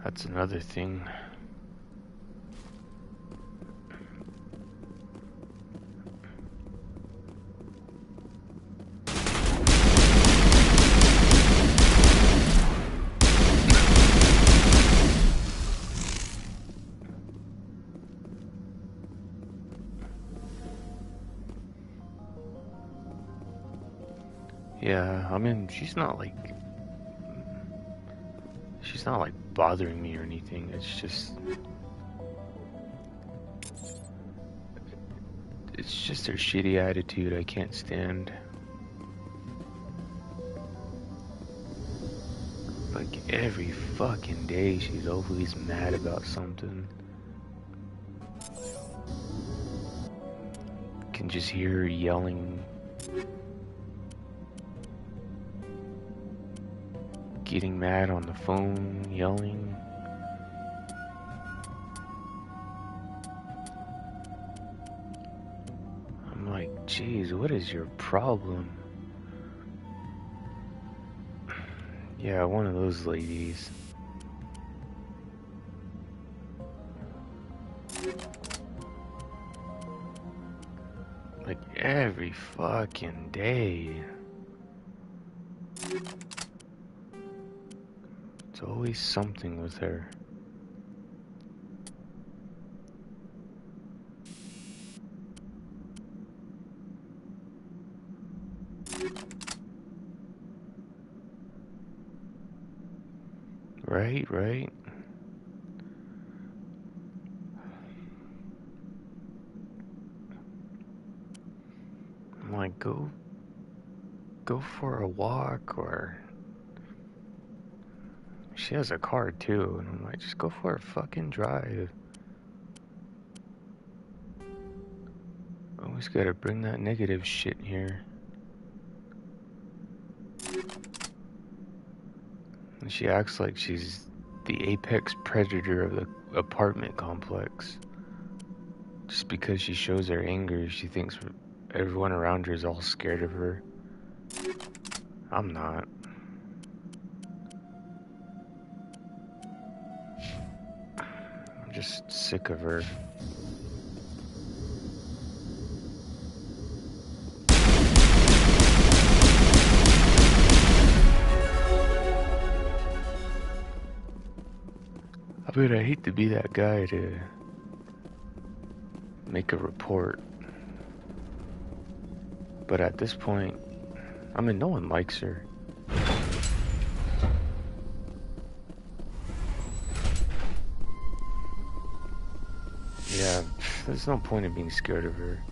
That's another thing. Yeah, I mean, she's not like bothering me or anything. It's just her shitty attitude I can't stand. Like every fucking day she's always mad about something. Can just hear her yelling. Getting mad on the phone, yelling. I'm like, geez, what is your problem? Yeah, one of those ladies. Like every fucking day. It's always something with her. Right. I'm like, go for a walk, or she has a car too, and I'm like, just go for a fucking drive. Always gotta bring that negative shit here. And she acts like she's the apex predator of the apartment complex. Just because she shows her anger, she thinks everyone around her is all scared of her. I'm not. I'm just sick of her. I mean, I hate to be that guy to make a report. But at this point, I mean, no one likes her. Yeah, there's no point in being scared of her.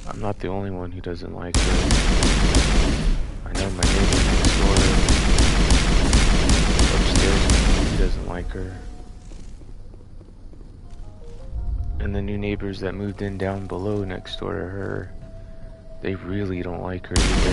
I'm not the only one who doesn't like her. I know my neighbor next door upstairs, he doesn't like her. And the new neighbors that moved in down below next door to her, they really don't like her either.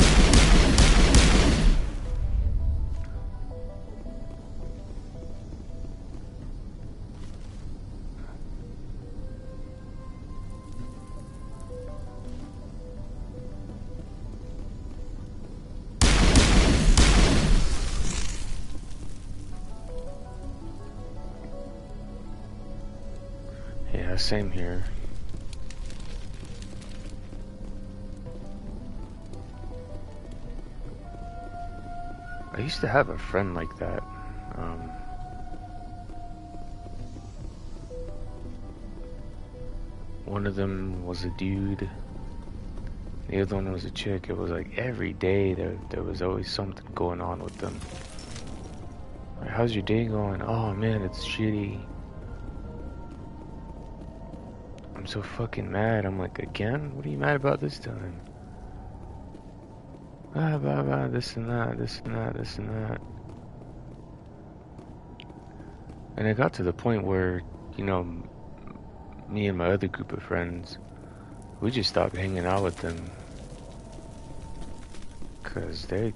Yeah, same here. I used to have a friend like that. One of them was a dude. The other one was a chick. It was like every day there was always something going on with them. Like, how's your day going? Oh man, it's shitty. I'm so fucking mad. I'm like, again? What are you mad about this time? Blah, blah, blah, this and that, this and that, this and that. And it got to the point where, you know, me and my other group of friends, we just stopped hanging out with them. Cause they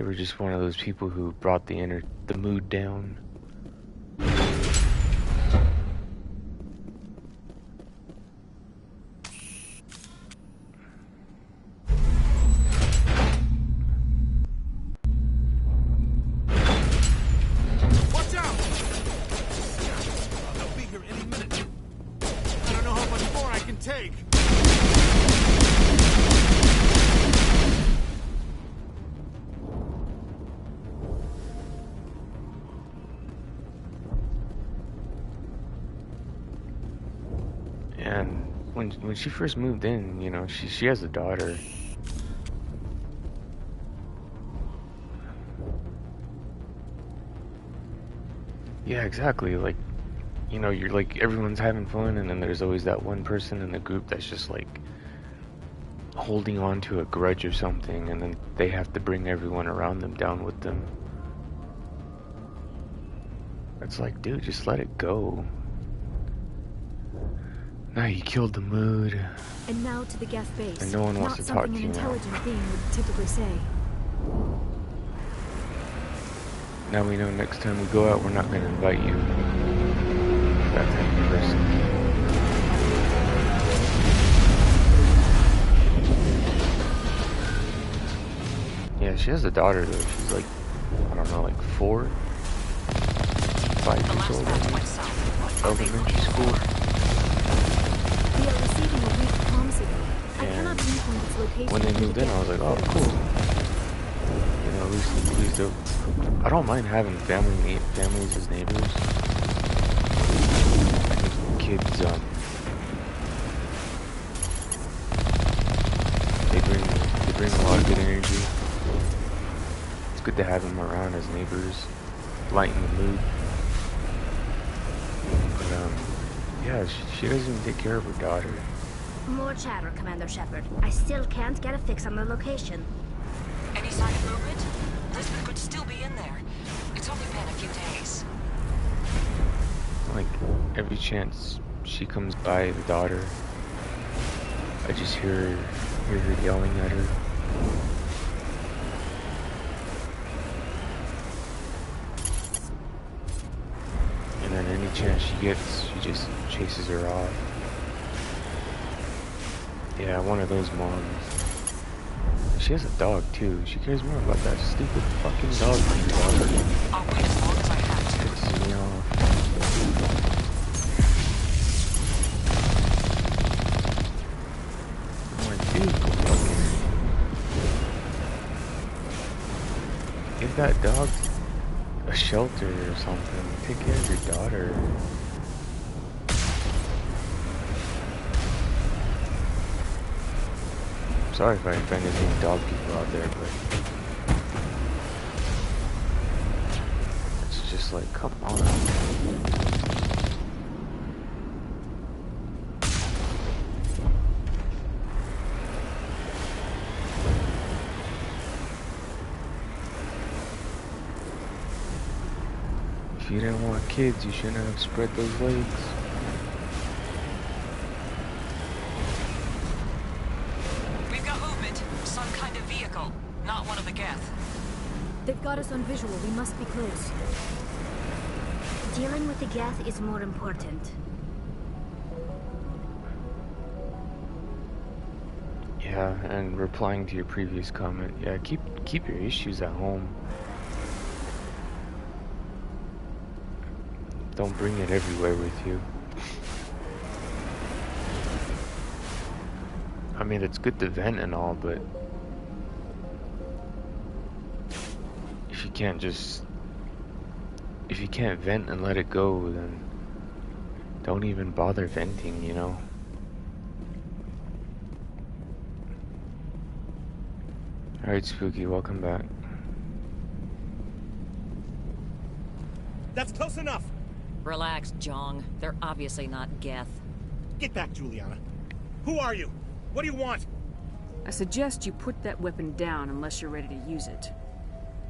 were just one of those people who brought the mood down. And when she first moved in, you know, she has a daughter. Yeah, exactly. Like, you know, you're like, everyone's having fun, and then there's always that one person in the group that's just like holding on to a grudge or something, and then they have to bring everyone around them down with them. It's like, dude, just let it go. Now you killed the mood. And now to the Geth base. And no one wants to talk to you now. Not something an intelligent being would typically say. Now we know next time we go out, we're not going to invite you. That type of person. Yeah, she has a daughter though. She's like, I don't know, like 4, 5 years old. Elementary school. We are receiving a weak comm signal. I cannot pinpoint its location. When they moved in, I was like, oh, cool. You know, at least I don't mind having families as neighbors. I think kids, they bring a lot of good energy. It's good to have them around as neighbors, lighten the mood. But yeah, she doesn't even take care of her daughter. More chatter, Commander Shepard. I still can't get a fix on the location. Any sign of movement? Lisbeth could still be in there. It's only been a few days. Like, every chance she comes by the daughter, I just hear her yelling at her. And then any chance she gets, she just chases her off. Yeah, one of those moms. She has a dog too. She cares more about that stupid fucking dog than her daughter. I'll wait as long as I have to. Pisses me off. I'm like, dude, fucking give that dog a shelter or something. Take care of your daughter. Sorry if I offended any dog people out there, but it's just like, come on. If you didn't want kids, you shouldn't have spread those legs. They've got us on visual. We must be close. Dealing with the Geth is more important. Yeah, and replying to your previous comment, yeah, keep your issues at home. Don't bring it everywhere with you. I mean, it's good to vent and all, but if you can't vent and let it go, then don't even bother venting, you know? Alright, Spooky, welcome back. That's close enough! Relax, Jong. They're obviously not Geth. Get back, Juliana. Who are you? What do you want? I suggest you put that weapon down unless you're ready to use it.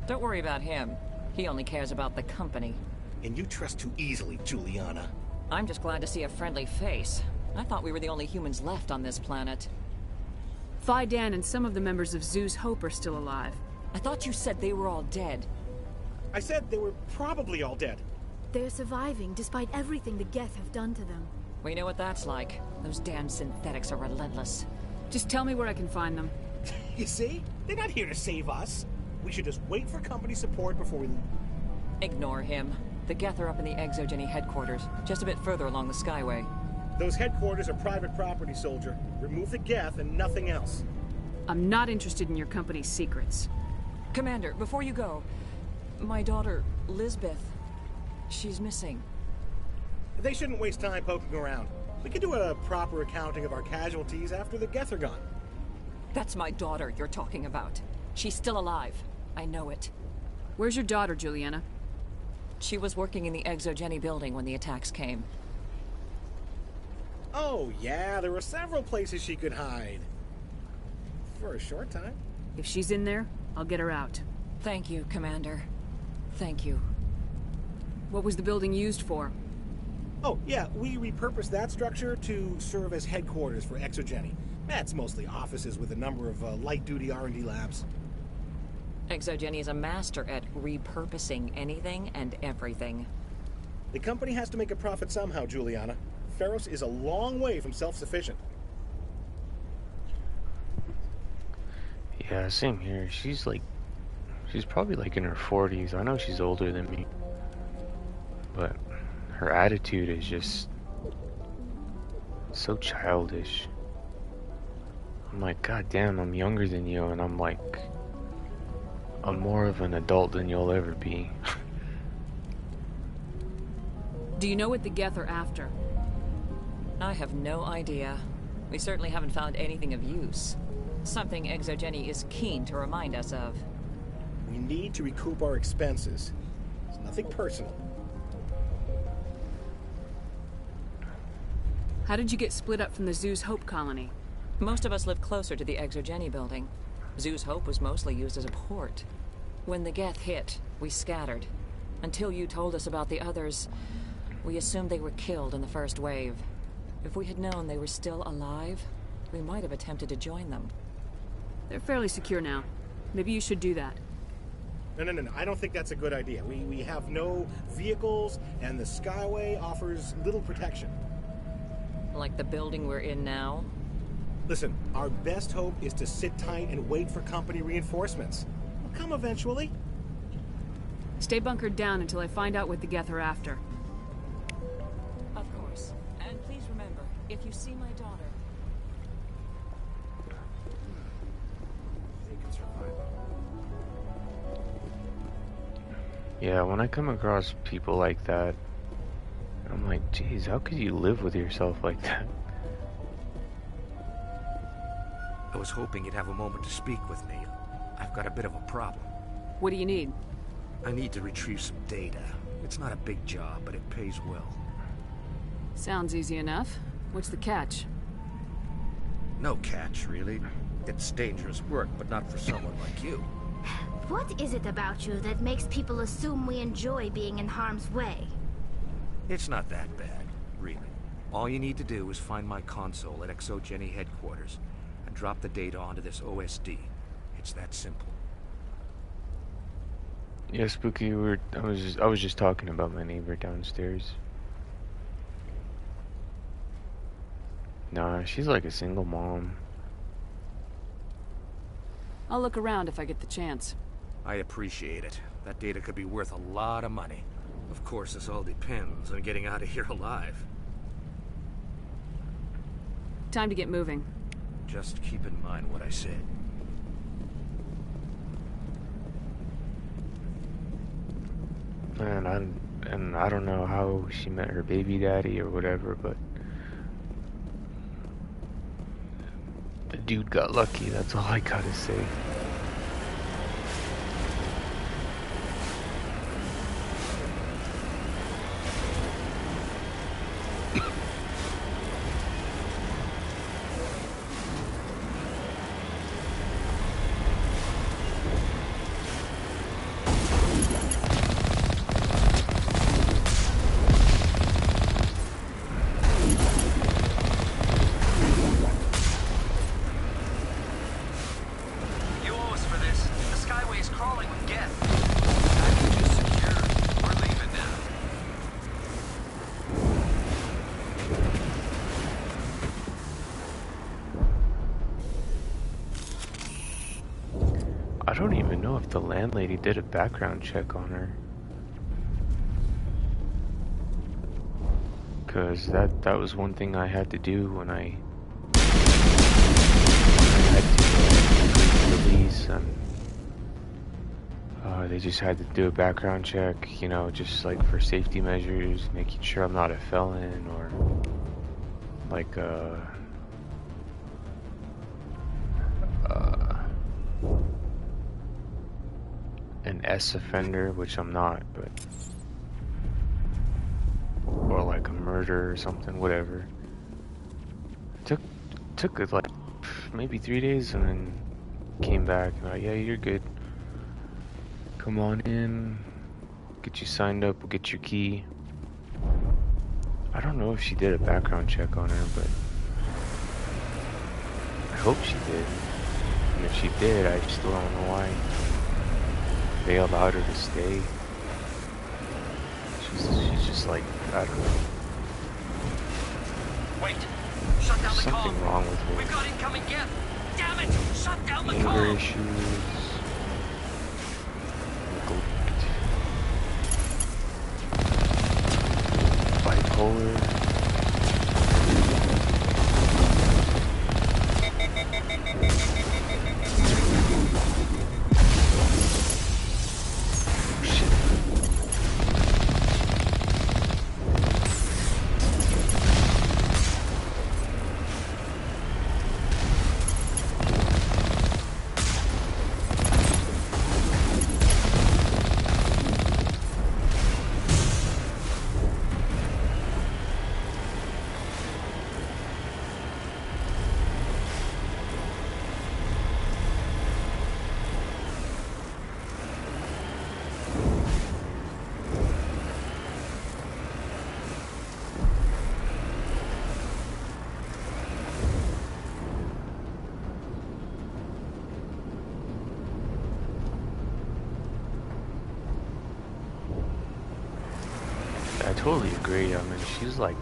Don't worry about him. He only cares about the company. And you trust too easily, Juliana. I'm just glad to see a friendly face. I thought we were the only humans left on this planet. Phi Dan and some of the members of Zoo's Hope are still alive. I thought you said they were all dead. I said they were probably all dead. They're surviving despite everything the Geth have done to them. We know what that's like. Those damn synthetics are relentless. Just tell me where I can find them. You see? They're not here to save us. We should just wait for company support before we leave. Ignore him. The Geth are up in the Exogeny headquarters, just a bit further along the Skyway. Those headquarters are private property, soldier. Remove the Geth and nothing else. I'm not interested in your company's secrets. Commander, before you go, my daughter, Lisbeth, she's missing. They shouldn't waste time poking around. We could do a proper accounting of our casualties after the Geth are gone. That's my daughter you're talking about. She's still alive. I know it. Where's your daughter, Juliana? She was working in the Exogeny building when the attacks came. Oh, yeah, there were several places she could hide. For a short time. If she's in there, I'll get her out. Thank you, Commander. Thank you. What was the building used for? Oh, yeah, we repurposed that structure to serve as headquarters for Exogeny. That's mostly offices with a number of light-duty R&D labs. Exogeny is a master at repurposing anything and everything. The company has to make a profit somehow, Juliana. Feros is a long way from self-sufficient. Yeah, same here. She's probably like in her 40s. I know she's older than me. But her attitude is just so childish. I'm like, God damn, I'm younger than you, and I'm more of an adult than you'll ever be. Do you know what the Geth are after? I have no idea. We certainly haven't found anything of use. Something Exogeny is keen to remind us of. We need to recoup our expenses. It's nothing personal. How did you get split up from the Zoo's Hope colony? Most of us live closer to the Exogeny building. Zoo's Hope was mostly used as a port. When the Geth hit, we scattered. Until you told us about the others, we assumed they were killed in the first wave. If we had known they were still alive, we might have attempted to join them. They're fairly secure now. Maybe you should do that. No. I don't think that's a good idea. We have no vehicles, and the Skyway offers little protection. Like the building we're in now? Listen, our best hope is to sit tight and wait for company reinforcements. They'll come eventually. Stay bunkered down until I find out what the Geth are after. Of course. And please remember, if you see my daughter... They can survive. Yeah, when I come across people like that, I'm like, geez, how could you live with yourself like that? I was hoping you'd have a moment to speak with me. I've got a bit of a problem. What do you need? I need to retrieve some data. It's not a big job, but it pays well. Sounds easy enough. What's the catch? No catch, really. It's dangerous work, but not for someone like you. What is it about you that makes people assume we enjoy being in harm's way? It's not that bad, really. All you need to do is find my console at Exogeny headquarters and drop the data onto this OSD. It's that simple. Yeah, Spooky, I was just talking about my neighbor downstairs. Nah, she's like a single mom. I'll look around if I get the chance. I appreciate it. That data could be worth a lot of money. Of course, this all depends on getting out of here alive. Time to get moving. Just keep in mind what I said. And I don't know how she met her baby daddy or whatever, but the dude got lucky, that's all I gotta say. I don't even know if the landlady did a background check on her. Cause that was one thing I had to do when I had to release, and they just had to do a background check, you know, just like for safety measures, making sure I'm not a felon or like an S offender, which I'm not, but or like a murder or something, whatever. Took it like maybe 3 days, and then came back and like, yeah, you're good. Come on in, get you signed up, we'll get your key. I don't know if she did a background check on her, but I hope she did. And if she did, I still don't know why they allowed her to stay. She's just like, I don't know. Wait! Shut down the Something comm. wrong with her. We've got incoming Geth! Damn it! Shut down the Anger comm! issues. Neglect. Bipolar. I totally agree. I mean, she's like,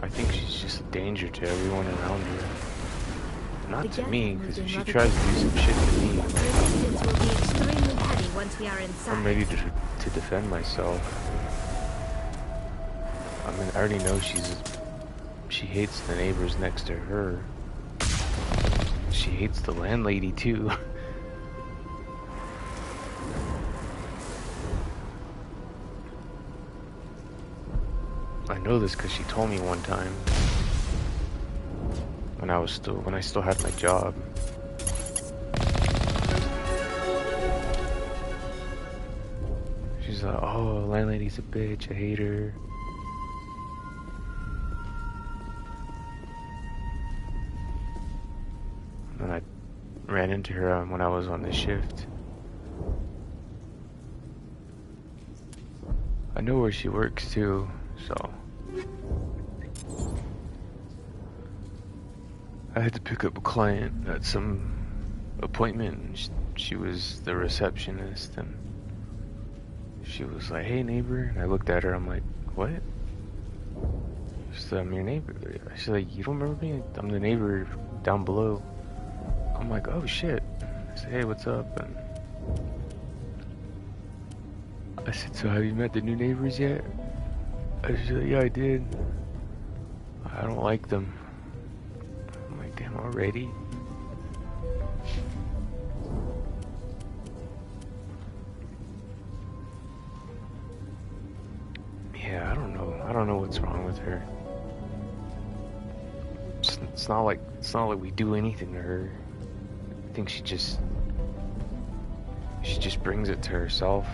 I think she's just a danger to everyone around her. Not to me, because if she tries to do some shit to me, Resistance will be extremely heavy once we are inside. I'm ready to defend myself. I mean, I already know she hates the neighbors next to her. She hates the landlady too. I know this because she told me one time when I still had my job. She's like, "Oh, landlady's a bitch. I hate her." And I ran into her when I was on the shift. I know where she works too, so I had to pick up a client at some appointment, and she was the receptionist, and she was like, "Hey neighbor," and I looked at her, I'm like, "What?" She said, "I'm your neighbor." She's like, "You don't remember me? I'm the neighbor down below." I'm like, "Oh shit." I said, "Hey, what's up?" And I said, "So have you met the new neighbors yet?" She's like, "Yeah, I did. I don't like them." I'm like, "Damn, already?" Yeah, I don't know. I don't know what's wrong with her. It's not like we do anything to her. I think she just brings it to herself.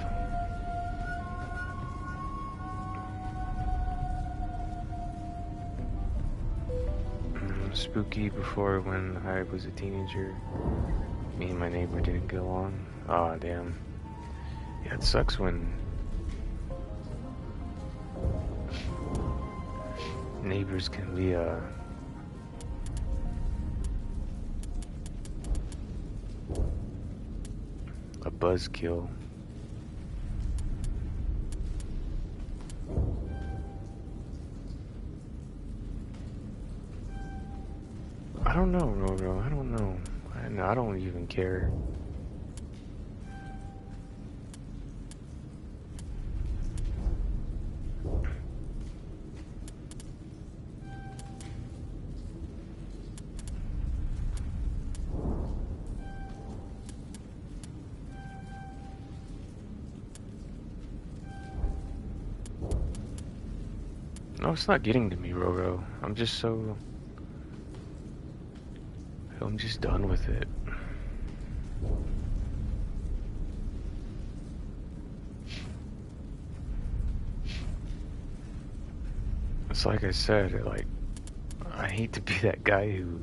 Spooky before when I was a teenager. Me and my neighbor didn't get along. Aw, damn. Yeah, it sucks when neighbors can be a buzzkill. I don't know, Roro. I don't know. I don't even care. No, it's not getting to me, Roro. I'm just done with it. It's like I said, like, I hate to be that guy who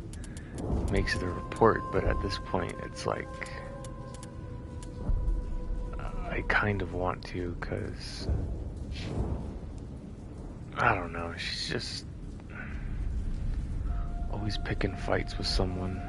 makes the report, but at this point, it's like, I kind of want to, because, I don't know, she's just always picking fights with someone.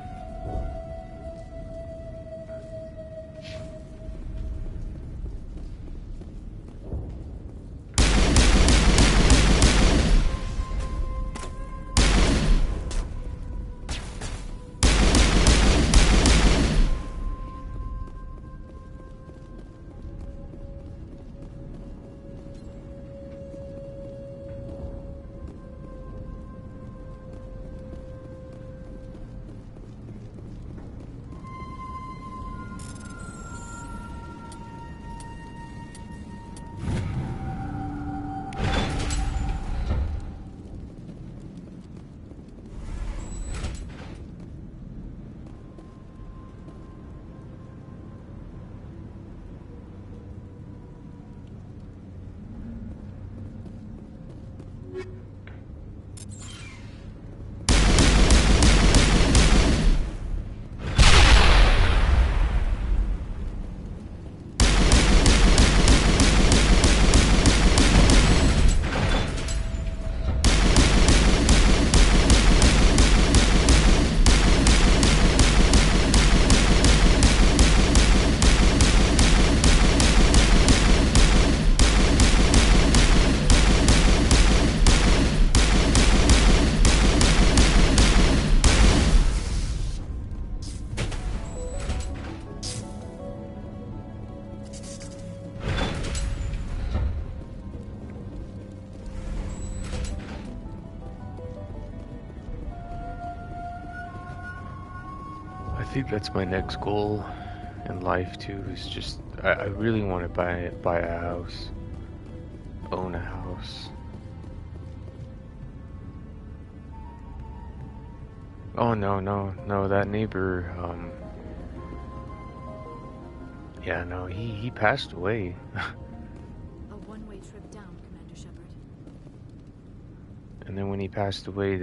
I think that's my next goal in life too, is just, I really want to buy a house, own a house. Oh no, that neighbor, yeah, no, he passed away. A one-way trip down, Commander Shepard. And then when he passed away,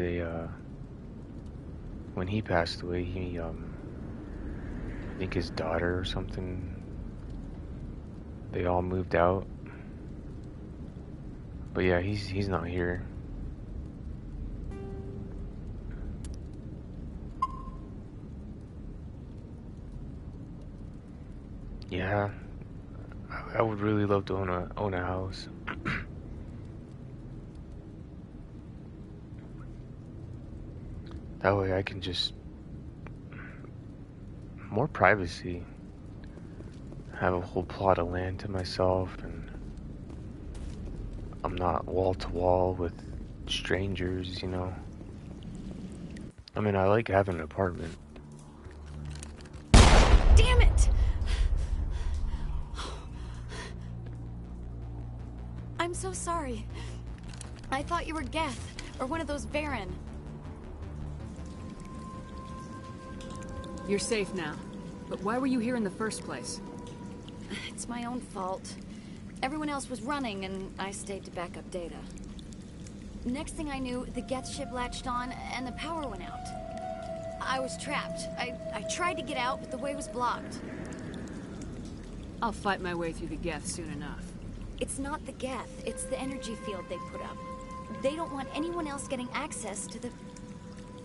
he, I think his daughter or something, they all moved out. But yeah, he's not here. Yeah, I would really love to own a house. That way I can just, more privacy, have a whole plot of land to myself, and I'm not wall to wall with strangers, you know. I mean, I like having an apartment. Damn it! I'm so sorry. I thought you were Geth, or one of those Varen. You're safe now. But why were you here in the first place? It's my own fault. Everyone else was running, and I stayed to back up data. Next thing I knew, the Geth ship latched on, and the power went out. I was trapped. I tried to get out, but the way was blocked. I'll fight my way through the Geth soon enough. It's not the Geth, it's the energy field they put up. They don't want anyone else getting access to the...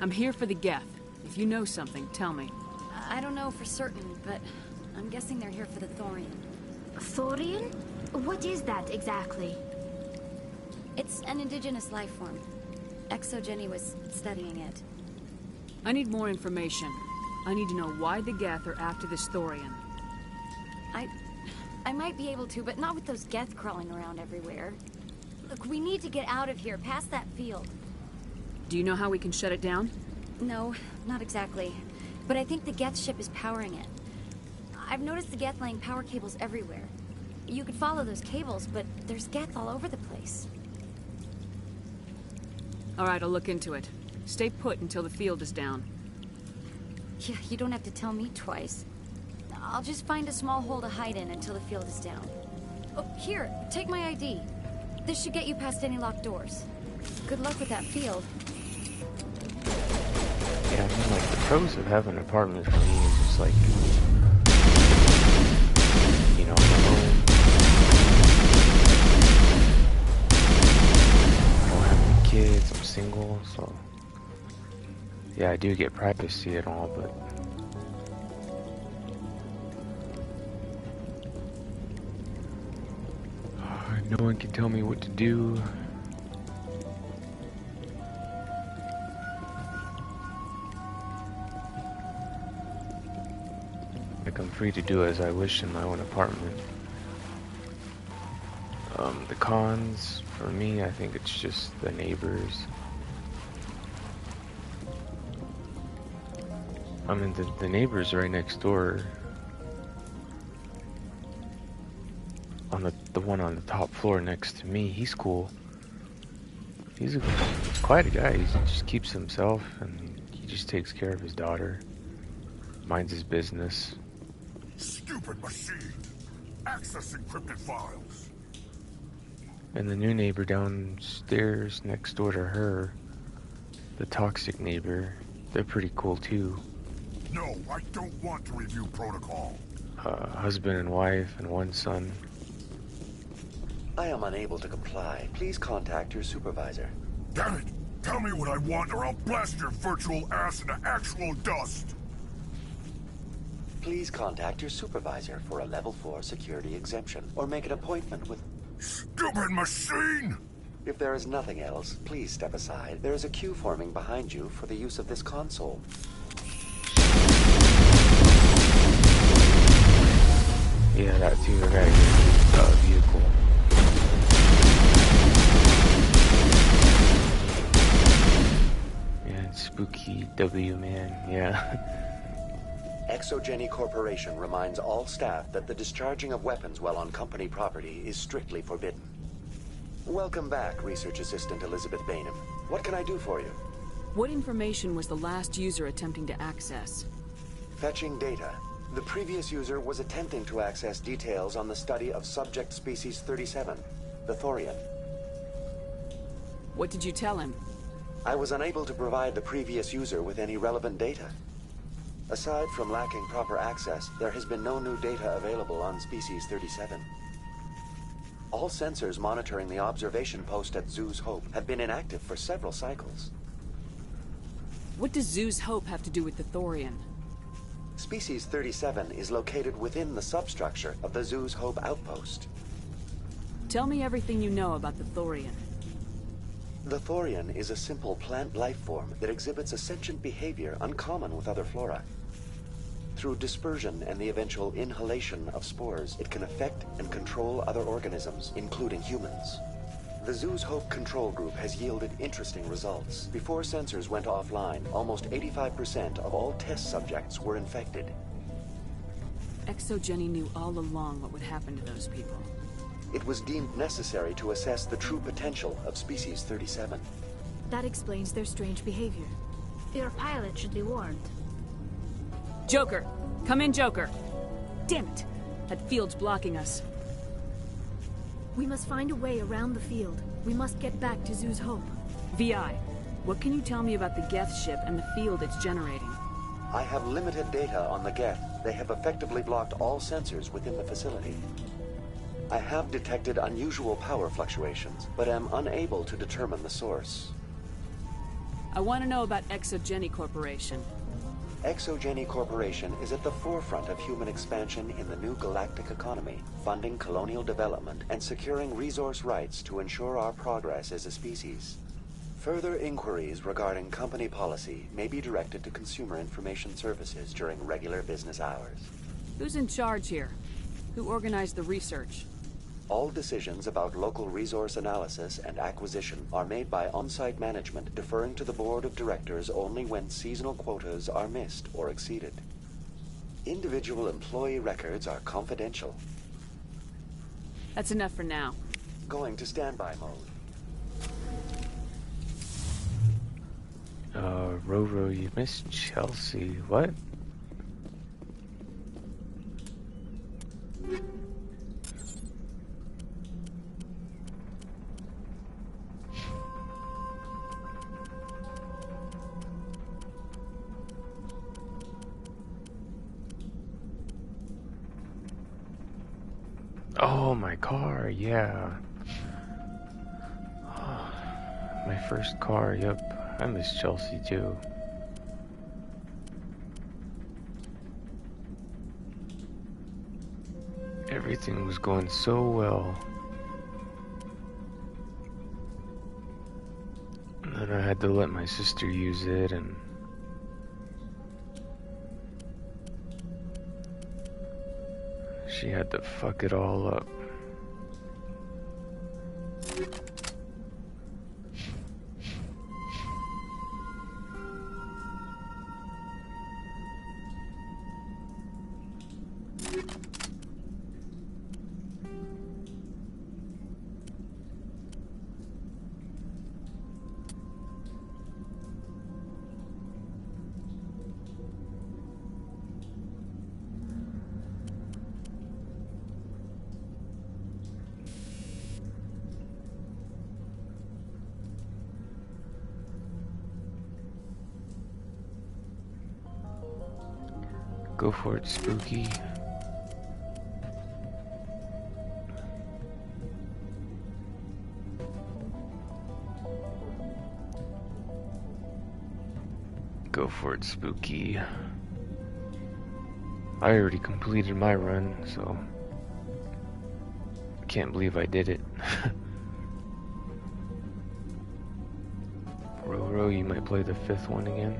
I'm here for the Geth. If you know something, tell me. I don't know for certain, but I'm guessing they're here for the Thorian. Thorian? What is that exactly? It's an indigenous life form. Exogeny was studying it. I need more information. I need to know why the Geth are after this Thorian. I might be able to, but not with those Geth crawling around everywhere. Look, we need to get out of here, past that field. Do you know how we can shut it down? No, not exactly. But I think the Geth ship is powering it. I've noticed the Geth laying power cables everywhere. You could follow those cables, but there's Geth all over the place. Alright, I'll look into it. Stay put until the field is down. Yeah, you don't have to tell me twice. I'll just find a small hole to hide in until the field is down. Oh, here, take my ID. This should get you past any locked doors. Good luck with that field. Yeah, I mean, like, the pros of having an apartment for me is just like, you know, I'm alone. I don't have any kids, I'm single, so yeah, I do get privacy and all, but no one can tell me what to do. Like, I'm free to do as I wish in my own apartment. The cons, for me, I think it's just the neighbors. I mean, the neighbors right next door, on the one on the top floor next to me, he's cool. He's quite a guy. He just keeps himself, and he just takes care of his daughter, minds his business. Stupid machine! Access encrypted files! And the new neighbor downstairs next door to her, the toxic neighbor, they're pretty cool too. No, I don't want to review protocol. Husband and wife and one son. I am unable to comply. Please contact your supervisor. Damn it! Tell me what I want or I'll blast your virtual ass into actual dust! Please contact your supervisor for a level 4 security exemption, or make an appointment with... Stupid machine! If there is nothing else, please step aside. There is a queue forming behind you for the use of this console. Yeah, that too. I gotta get a vehicle. Yeah, it's spooky W, man. Yeah. Exogeny Corporation reminds all staff that the discharging of weapons while on company property is strictly forbidden. Welcome back, Research Assistant Elizabeth Bainham. What can I do for you? What information was the last user attempting to access? Fetching data. The previous user was attempting to access details on the study of subject species 37, the Thorian. What did you tell him? I was unable to provide the previous user with any relevant data. Aside from lacking proper access, there has been no new data available on species 37. All sensors monitoring the observation post at Zoo's Hope have been inactive for several cycles. What does Zoo's Hope have to do with the Thorian? Species 37 is located within the substructure of the Zoo's Hope outpost. Tell me everything you know about the Thorian. The Thorian is a simple plant life form that exhibits a sentient behavior uncommon with other flora. Through dispersion and the eventual inhalation of spores, it can affect and control other organisms, including humans. The Zoo's Hope control group has yielded interesting results. Before sensors went offline, almost 85% of all test subjects were infected. Exogeny knew all along what would happen to those people. It was deemed necessary to assess the true potential of species 37. That explains their strange behavior. Your pilot should be warned. Joker! Come in, Joker! Damn it! That field's blocking us. We must find a way around the field. We must get back to Zoo's Hope. VI, what can you tell me about the Geth ship and the field it's generating? I have limited data on the Geth. They have effectively blocked all sensors within the facility. I have detected unusual power fluctuations, but am unable to determine the source. I want to know about Exogeny Corporation. Exogeny Corporation is at the forefront of human expansion in the new galactic economy, funding colonial development and securing resource rights to ensure our progress as a species. Further inquiries regarding company policy may be directed to Consumer Information Services during regular business hours. Who's in charge here? Who organized the research? All decisions about local resource analysis and acquisition are made by on-site management, deferring to the board of directors only when seasonal quotas are missed or exceeded. Individual employee records are confidential. That's enough for now. Going to standby mode. Roro, you missed Chelsea. What? Oh, my car, yeah. My first car, yep. I miss Chelsea too. Everything was going so well. And then I had to let my sister use it, and she had to fuck it all up. Go for it, Spooky. Go for it, Spooky. I already completed my run, so I can't believe I did it. Roro, you might play the 5th one again.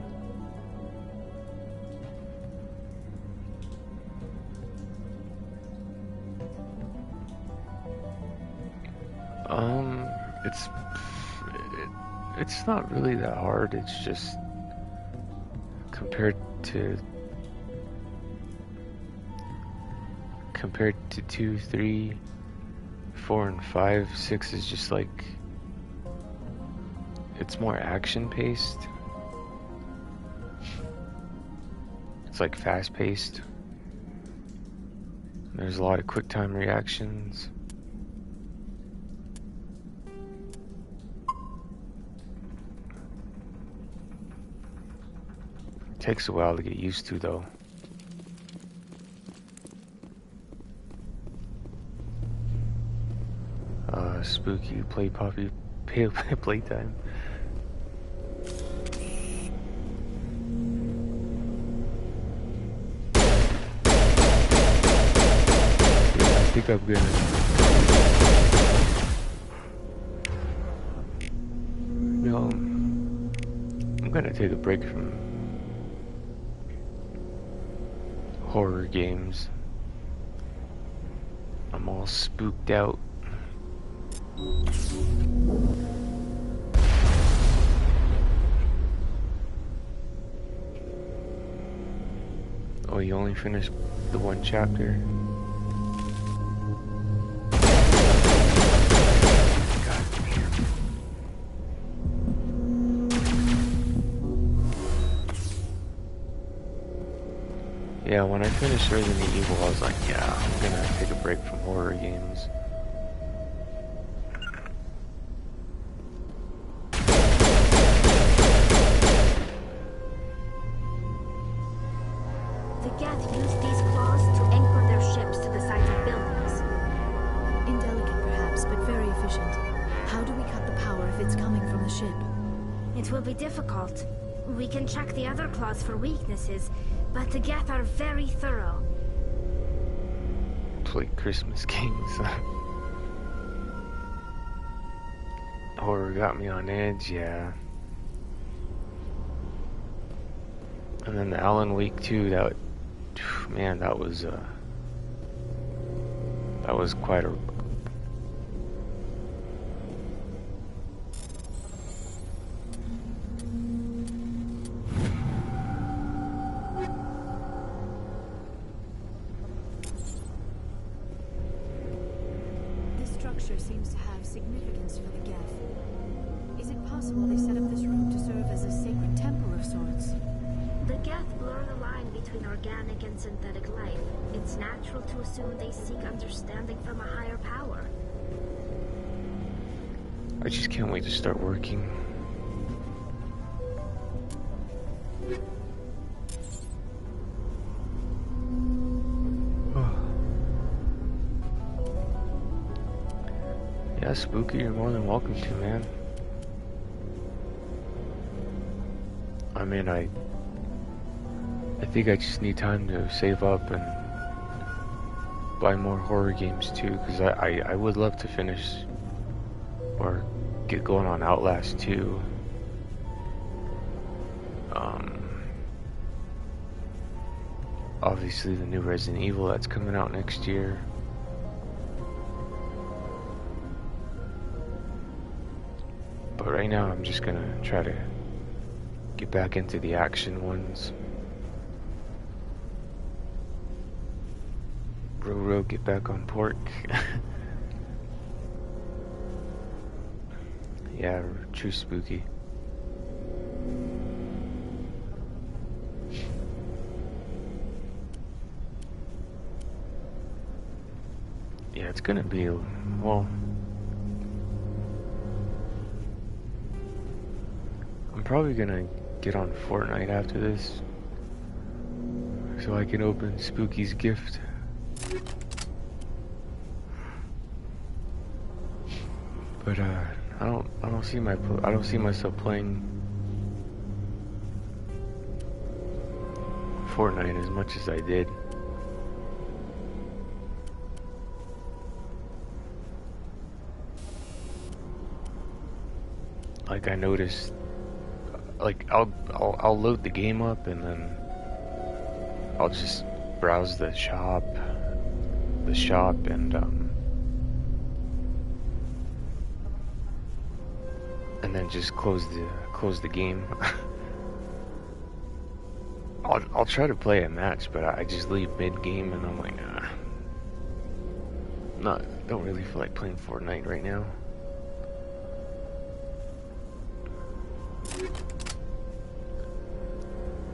It's not really that hard. It's just compared to 2, 3, 4, and 5, 6 is just like, it's more action paced. It's like fast paced. There's a lot of quick time reactions. Takes a while to get used to, though. Spooky, play Poppy, playtime. Yeah, I think I'm gonna. No, I'm gonna take a break from horror games. I'm all spooked out. Oh, you only finished the 1 chapter? God damn. Yeah, when I finished Resident Evil, I was like, yeah, I'm gonna take a break from horror games. The Geth use these claws to anchor their ships to the sides of buildings. Indelicate, perhaps, but very efficient. How do we cut the power if it's coming from the ship? It will be difficult. We can check the other claws for weaknesses, but the Geth are very thorough. Play Christmas games. Horror got me on edge, yeah. And then the Alan Wake 2, that, man, that was quite a. This structure seems to have significance for the Geth. Is it possible they set up this room to serve as a sacred temple of sorts? The Geth blur the line between organic and synthetic life. It's natural to assume they seek understanding from a higher power. I just can't wait to start working. Yeah, Spooky, you're more than welcome to, man. I mean, I think I just need time to save up and buy more horror games too, because I would love to finish or get going on Outlast 2. Obviously the new Resident Evil that's coming out next year. But right now I'm just gonna try to get back into the action ones. Roro, get back on pork. Yeah, true Spooky. Yeah, it's gonna be, well, I'm probably gonna get on Fortnite after this so I can open Spooky's gift. But I don't see myself playing Fortnite as much as I did. Like I noticed, like I'll load the game up and then I'll just browse the shop and then just close the game. I'll try to play a match, but I just leave mid game and I'm like, nah, don't really feel like playing Fortnite right now.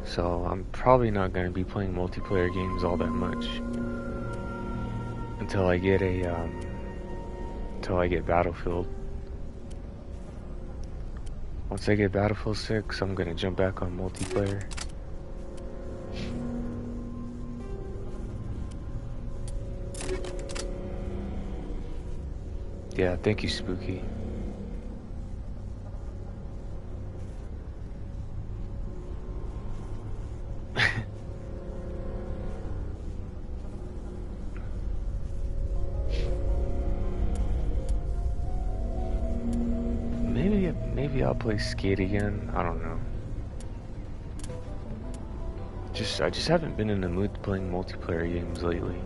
So I'm probably not going to be playing multiplayer games all that much until I get Battlefield. Once I get Battlefield 6, I'm going to jump back on multiplayer. Yeah, thank you, Spooky. Maybe I'll play Skate again. I don't know. I just haven't been in the mood playing multiplayer games lately.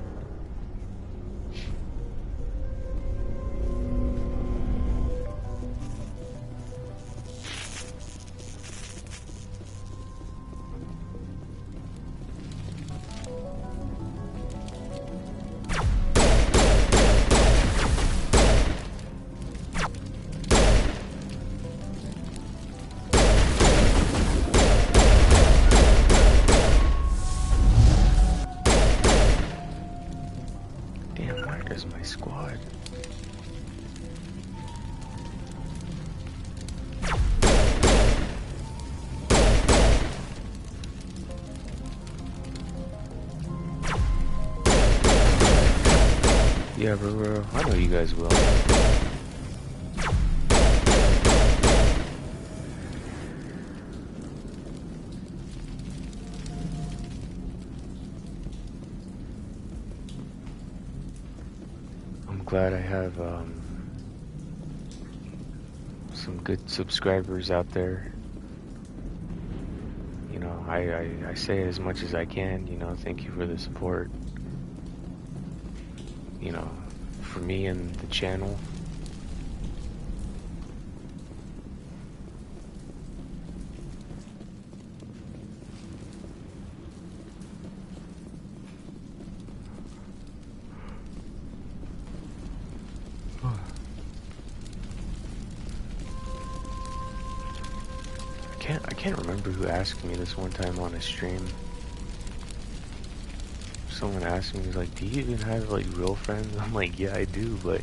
Yeah, bro, I know you guys will. I'm glad I have some good subscribers out there. You know, I say as much as I can, you know, thank you for the support. You know, for me and the channel. I can't remember who asked me this one time on a stream. Someone asked me, he was like, do you even have like real friends? I'm like, yeah, I do, but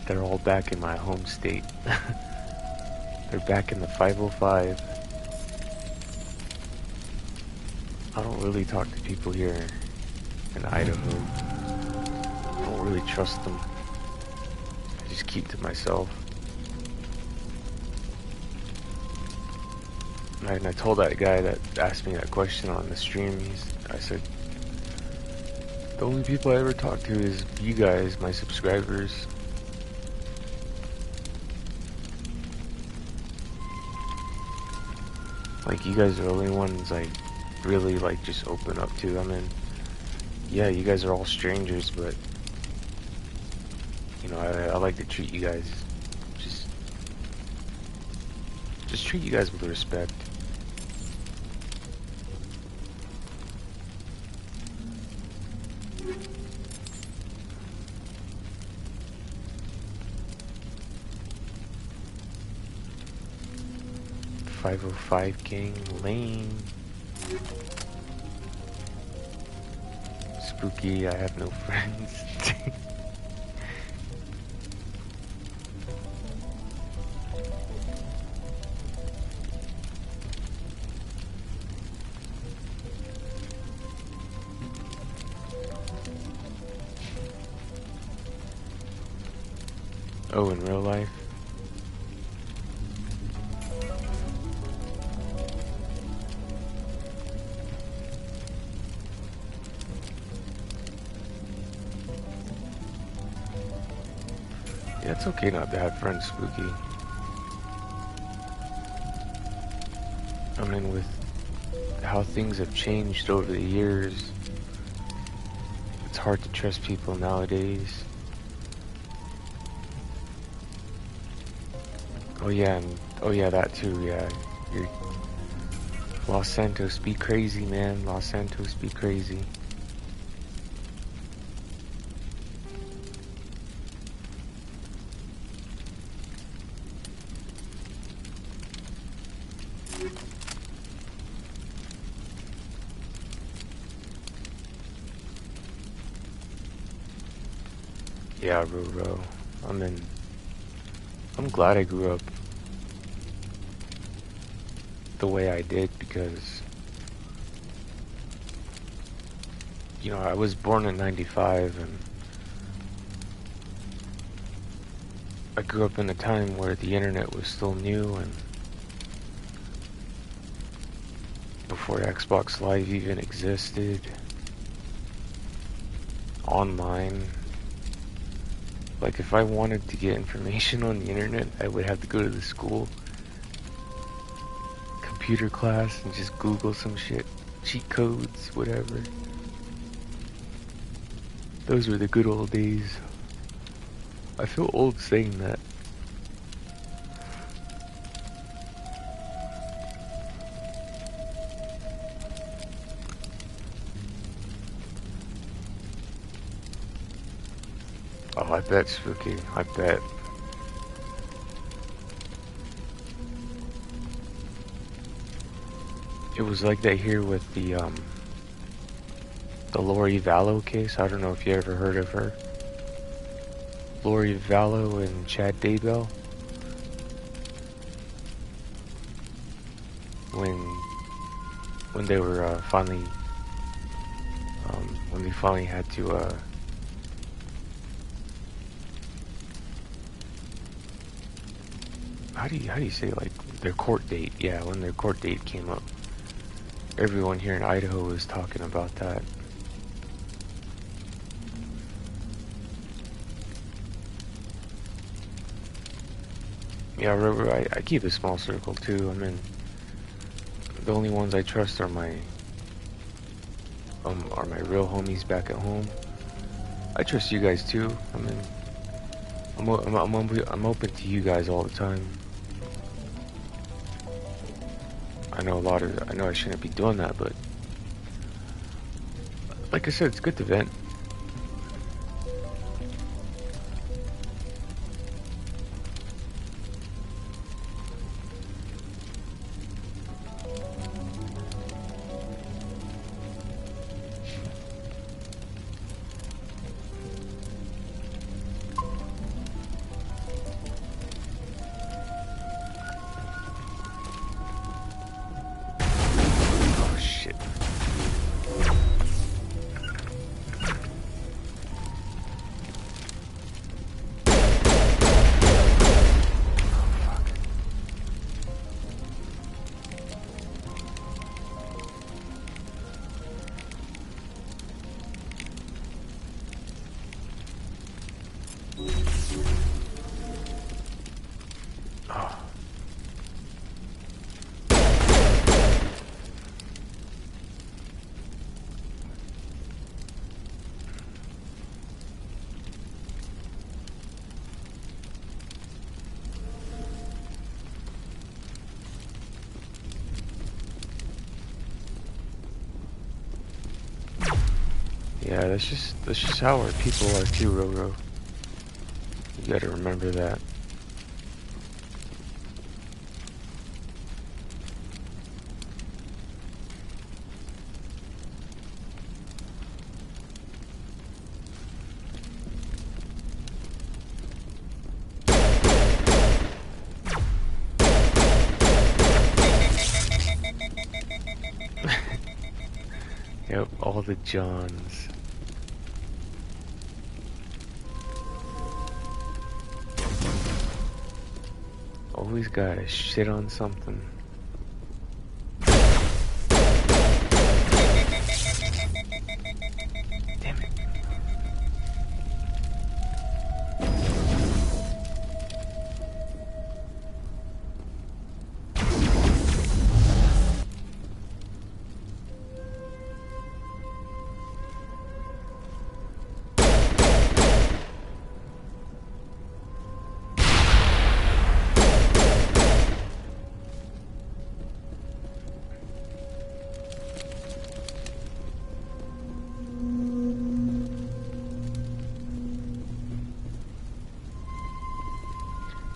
they're all back in my home state. They're back in the 505. I don't really talk to people here in Idaho. I don't really trust them. I just keep to myself. And I told that guy that asked me that question on the stream, I said, the only people I ever talk to is you guys, my subscribers. Like, you guys are the only ones I really, like, just open up to. I mean, yeah, you guys are all strangers, but, you know, I like to treat you guys, just treat you guys with respect. .505 gang lane. Spooky, I have no friends. Oh, in real life? Yeah, it's okay not to have friends, Spooky. I mean, with how things have changed over the years, it's hard to trust people nowadays. Oh yeah, oh yeah, that too, yeah. Los Santos, be crazy, man. Los Santos, be crazy. Yeah, Roro. I'm glad I grew up the way I did because, you know, I was born in '95 and I grew up in a time where the internet was still new and before Xbox Live even existed, online. Like, if I wanted to get information on the internet, I would have to go to the school computer class and just Google some shit, cheat codes, whatever. Those were the good old days. I feel old saying that. Oh, I bet, Spooky. I bet. It was like that here with the Lori Vallow case. I don't know if you ever heard of her. Lori Vallow and Chad Daybell. When they were finally, when they finally had to how do you say, like, their court date? Yeah, when their court date came up, everyone here in Idaho was talking about that. Yeah, I keep a small circle too. I mean, the only ones I trust are my real homies back at home. I trust you guys too. I mean, I'm open to you guys all the time. I know I shouldn't be doing that, but like I said, it's good to vent. Yeah, that's just how our people are too, Roro. You gotta remember that. Yep, all the Johns. Always gotta shit on something. Damn it.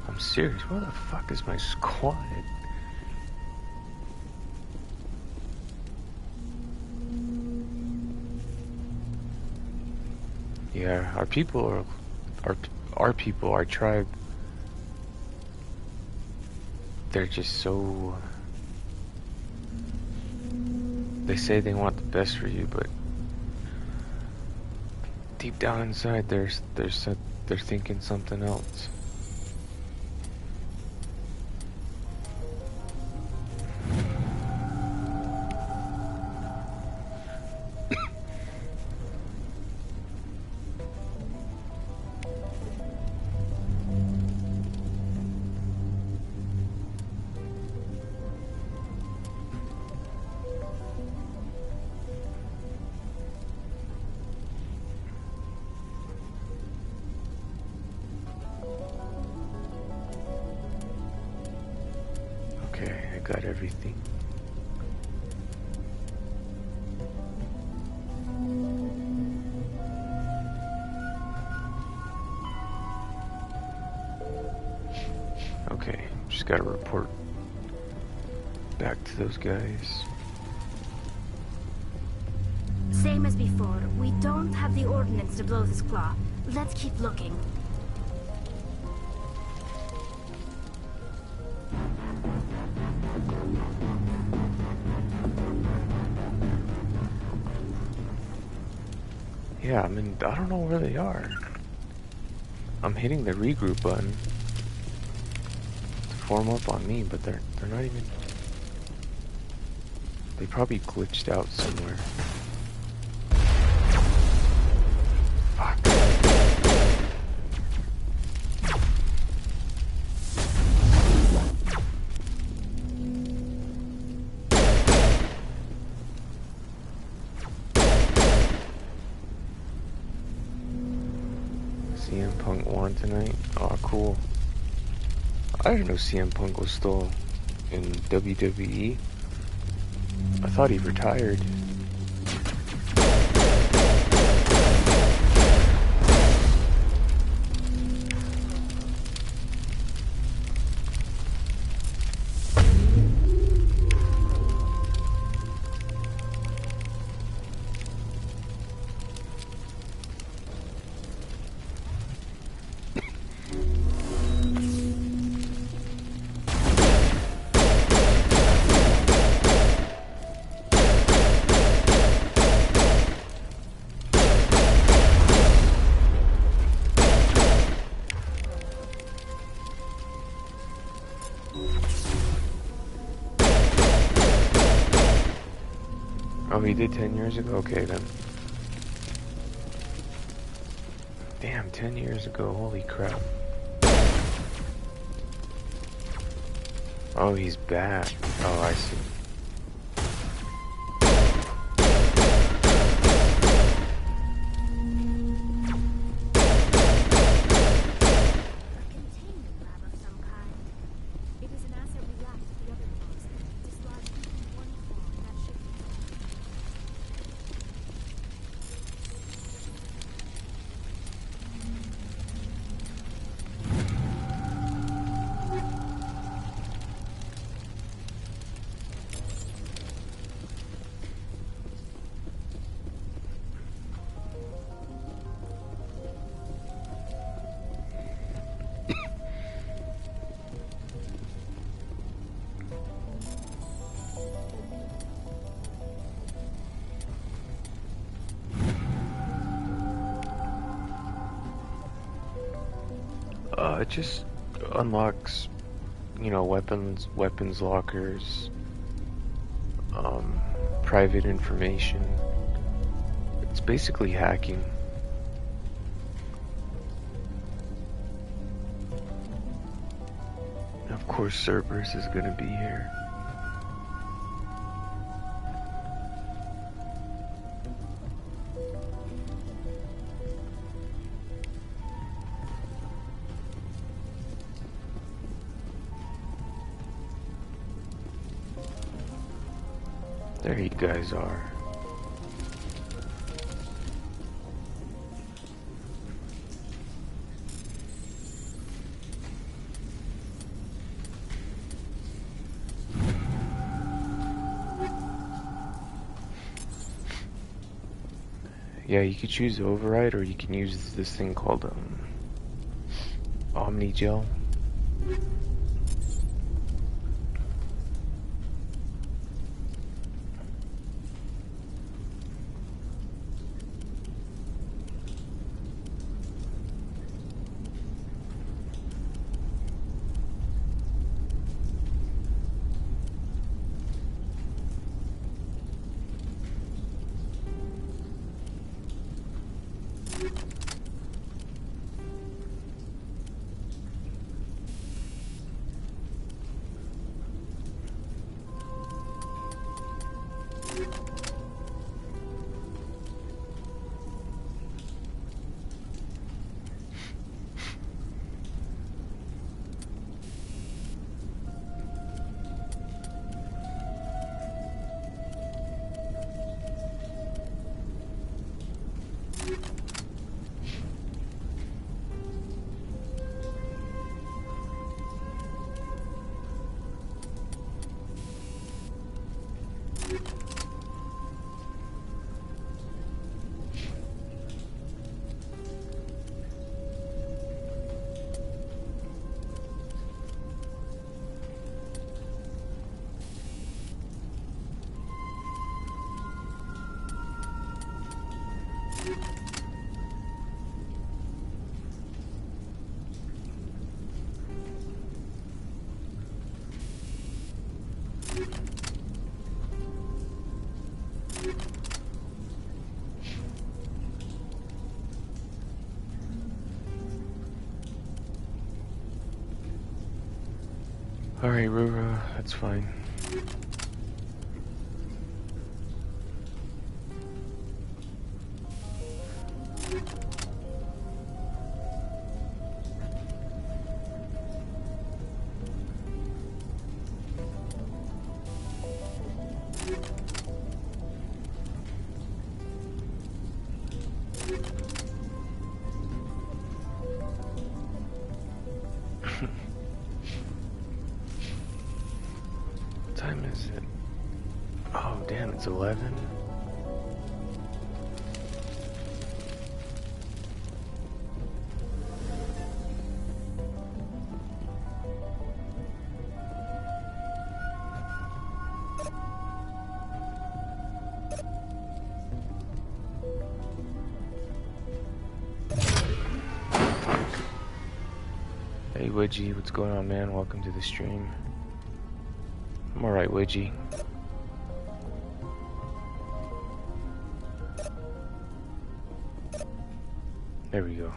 I'm serious, where the fuck is my squad? Yeah, our people are our people, our tribe, they're just so, they say they want the best for you, but deep down inside they're thinking something else. Okay, I got everything. Okay, just gotta report back to those guys. Same as before, we don't have the ordnance to blow this claw. Let's keep looking. Yeah, I mean, I don't know where they are. I'm hitting the regroup button to form up on me, but they're not even. They probably glitched out somewhere. Fuck. CM Punk won tonight. Oh, cool. I didn't know CM Punk was still in WWE. I thought he retired. Oh, he did 10 years ago? Okay, then. Damn, 10 years ago. Holy crap. Oh, he's back. Oh, I see. It just unlocks, you know, weapons lockers, private information. It's basically hacking. And of course, Cerberus is gonna be here. There you guys are. Yeah, you could choose override, or you can use this thing called Omni Gel. Alright, Rura, that's fine. What time is it? Oh, damn, it's 11. Hey Widgie, what's going on, man? Welcome to the stream. I'm alright, Widgie. There we go.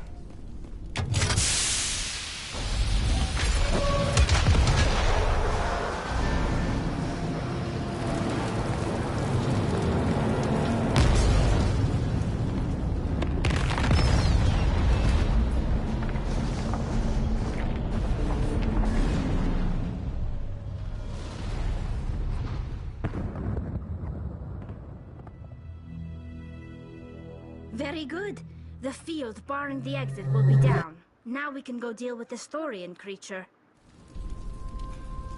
Very good. The field barring the exit will be down. Now we can go deal with the Storian creature.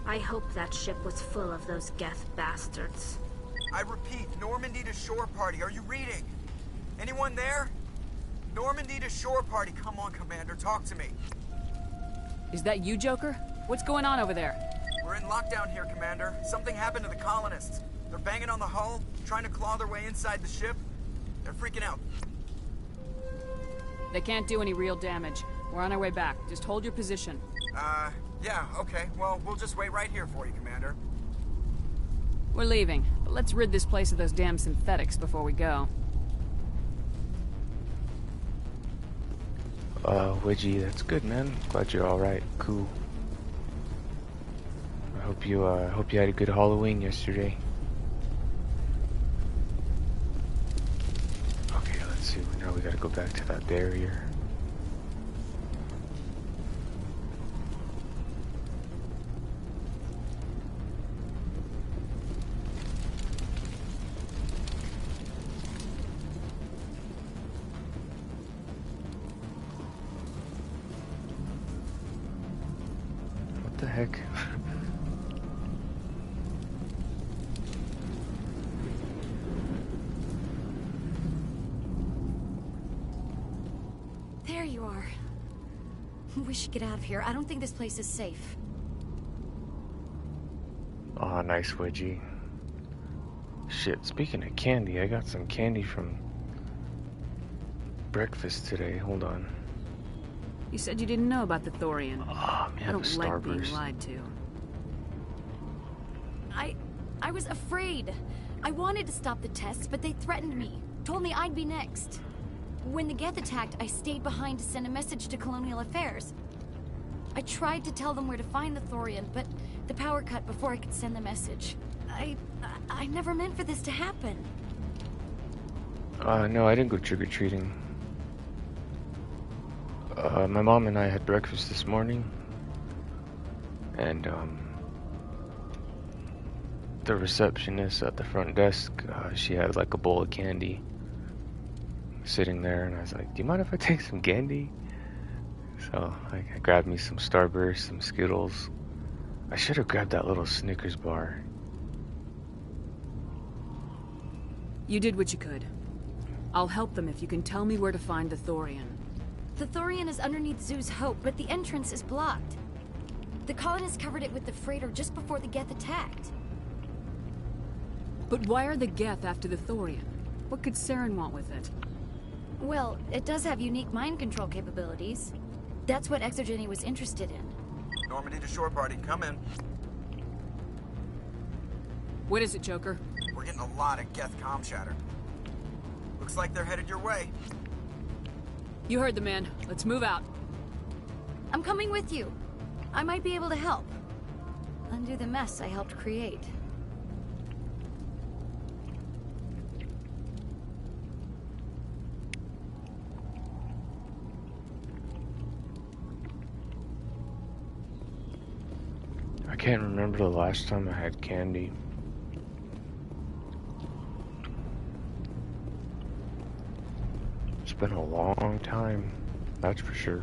I hope that ship was full of those Geth bastards. I repeat, Normandy to shore party. Are you reading? Anyone there? Normandy to shore party. Come on, Commander. Talk to me. Is that you, Joker? What's going on over there? We're in lockdown here, Commander. Something happened to the colonists. They're banging on the hull, trying to claw their way inside the ship. They're freaking out. They can't do any real damage. We're on our way back. Just hold your position. Yeah, okay. Well, we'll just wait right here for you, Commander. We're leaving, but let's rid this place of those damn synthetics before we go. Widgie, that's good, man. Glad you're alright. Cool. I hope you had a good Halloween yesterday. Okay, let's see. Now we gotta go back to that barrier. What the heck? There you are. We should get out of here. I don't think this place is safe. Oh, nice, Wedgie. Shit, speaking of candy, I got some candy from breakfast today. Hold on. You said you didn't know about the Thorian. Oh, man, I don't like being Starburst. lied to. I was afraid. I wanted to stop the tests, but they threatened me. Told me I'd be next. When the Geth attacked, I stayed behind to send a message to Colonial Affairs. I tried to tell them where to find the Thorian, but the power cut before I could send the message. I never meant for this to happen. No, I didn't go trick-or-treating. My mom and I had breakfast this morning, and the receptionist at the front desk, she had like a bowl of candy sitting there, and I was like, do you mind if I take some candy? So I grabbed me some Starburst, some Skittles. I should have grabbed that little Snickers bar. You did what you could. I'll help them if you can tell me where to find the Thorian. The Thorian is underneath Zoo's Hope, but the entrance is blocked. The colonists covered it with the freighter just before the Geth attacked. But why are the Geth after the Thorian? What could Saren want with it? Well, it does have unique mind control capabilities. That's what Exogeny was interested in. Normandy to shore party, come in. What is it, Joker? We're getting a lot of Geth comm chatter. Looks like they're headed your way. You heard the man. Let's move out. I'm coming with you. I might be able to help. Undo the mess I helped create. I can't remember the last time I had candy. It's been a long time, that's for sure.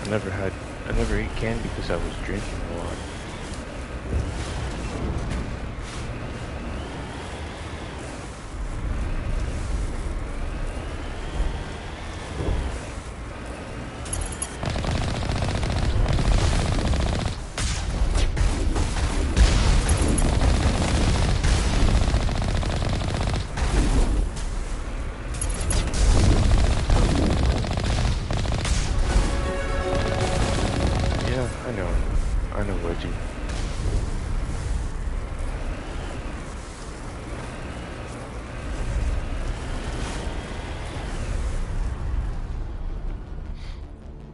I never ate candy because I was drinking a lot. I know, Wedgie.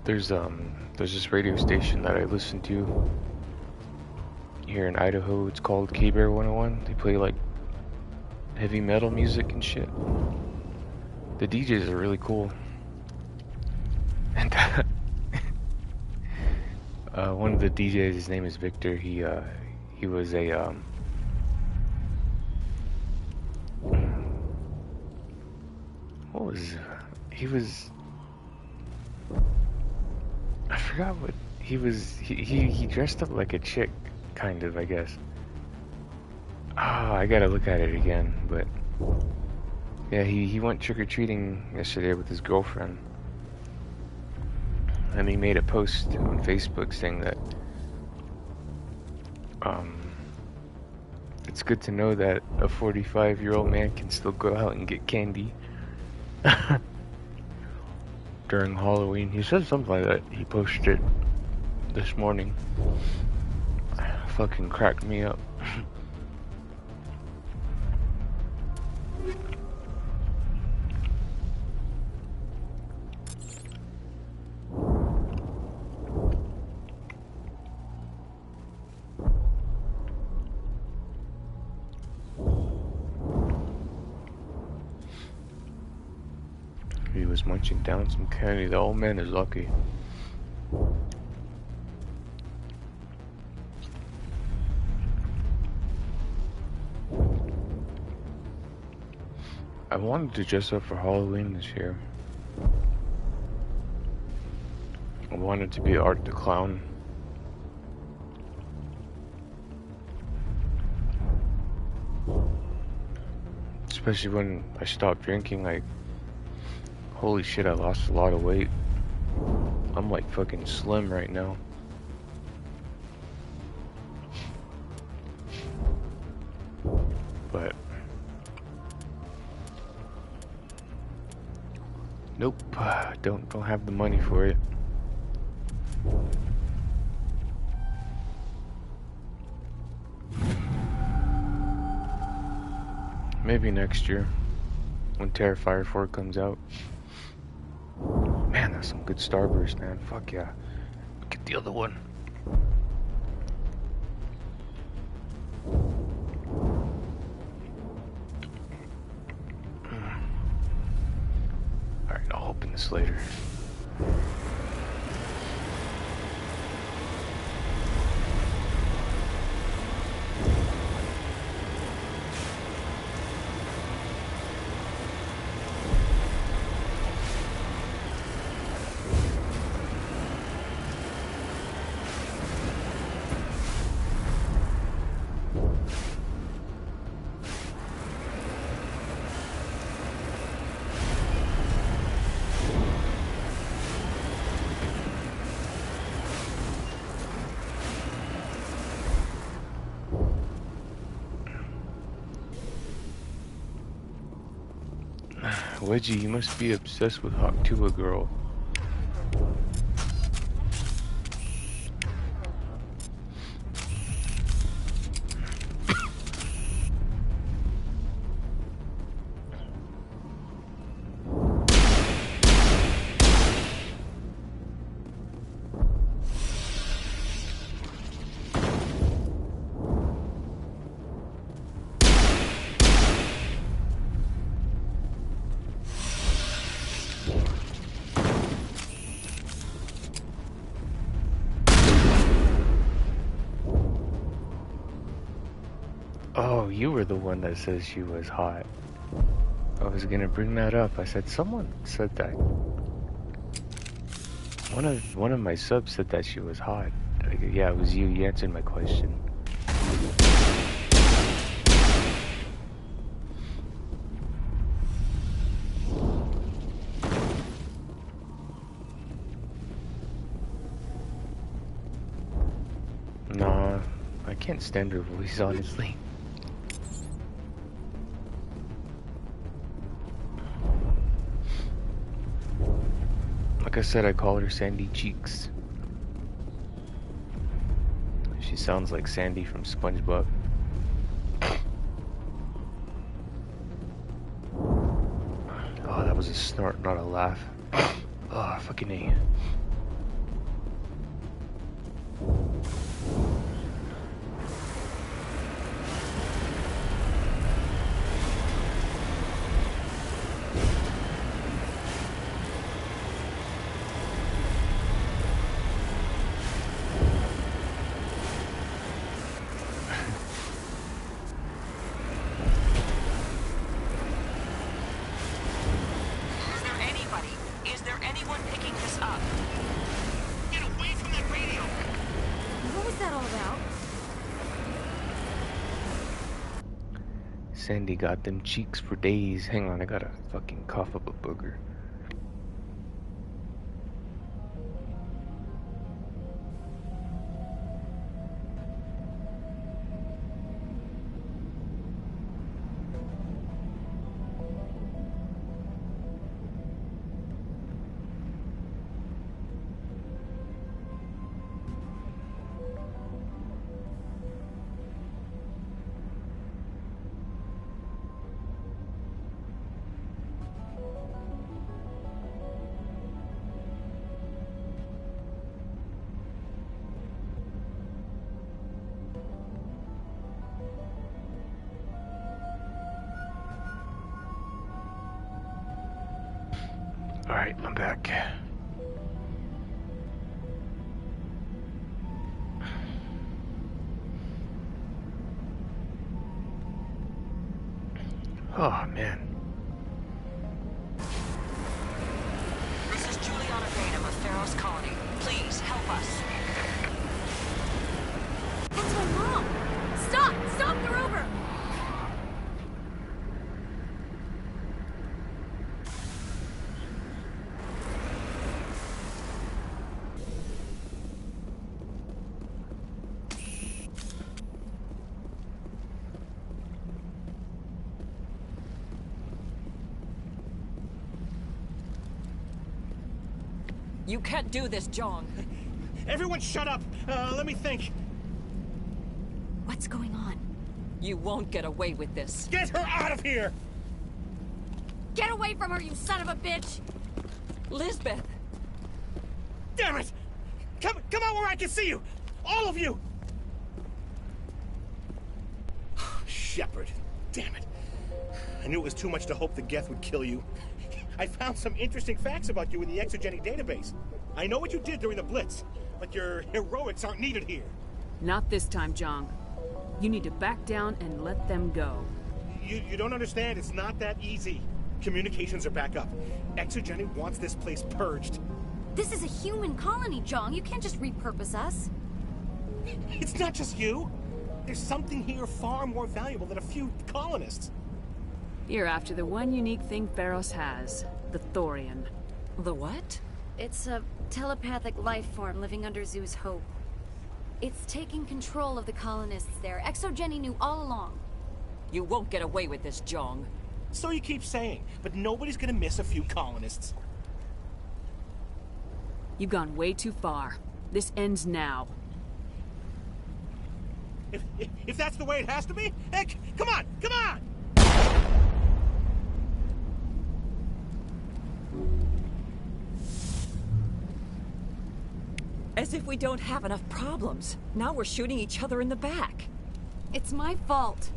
There's this radio station that I listen to here in Idaho. It's called K-Bear 101. They play like heavy metal music and shit. The DJs are really cool. And one of the DJs, his name is Victor. He was a I forgot what he was. He dressed up like a chick, kind of, I guess. I gotta look at it again, but yeah, he went trick-or-treating yesterday with his girlfriend. and he made a post on Facebook saying that it's good to know that a 45-year-old man can still go out and get candy during Halloween. He said something like that. He posted it this morning. Fucking cracked me up. He was munching down some candy. The old man is lucky. I wanted to dress up for Halloween this year. I wanted to be Art the Clown. Especially when I stopped drinking, like, holy shit, I lost a lot of weight. I'm like fucking slim right now. But nope, don't have the money for it. Maybe next year when Terrifier 4 comes out. Man, that's some good Starburst, man. Fuck yeah. Get the other one. Alright, I'll open this later. Wedgie, you must be obsessed with Hawk Tuba Girl. Oh, you were the one that says she was hot. I was gonna bring that up. I said someone said that. One of my subs said that she was hot. Yeah, it was you. You answered my question. Nah, I can't stand her voice, honestly. Like I said, I call her Sandy Cheeks. She sounds like Sandy from SpongeBob. Oh, that was a snort, not a laugh. Oh, fucking A. Sandy got them cheeks for days. Hang on, I gotta fucking cough up a booger. Alright, I'm back. Oh, man. This is Juliana Bainham of Pharaoh's Colony. Please, help us. That's my mom! Stop! Stop the rover! You can't do this, John. Everyone shut up! Let me think. What's going on? You won't get away with this. Get her out of here! Get away from her, you son of a bitch! Lisbeth! Damn it! Come out where I can see you! All of you! Shepard. Damn it. I knew it was too much to hope the Geth would kill you. I found some interesting facts about you in the Exogeny database. I know what you did during the Blitz, but your heroics aren't needed here. Not this time, Jong. You need to back down and let them go. You don't understand. It's not that easy. Communications are back up. Exogeny wants this place purged. This is a human colony, Jong. You can't just repurpose us. It's not just you. There's something here far more valuable than a few colonists. You're after the one unique thing Pharos has, the Thorian. The what? It's a telepathic life form living under Zeus' Hope. It's taking control of the colonists there. Exogeny knew all along. You won't get away with this, Jong. So you keep saying, but nobody's gonna miss a few colonists. You've gone way too far. This ends now. If that's the way it has to be, heck, come on, come on! As if we don't have enough problems. Now we're shooting each other in the back. It's my fault.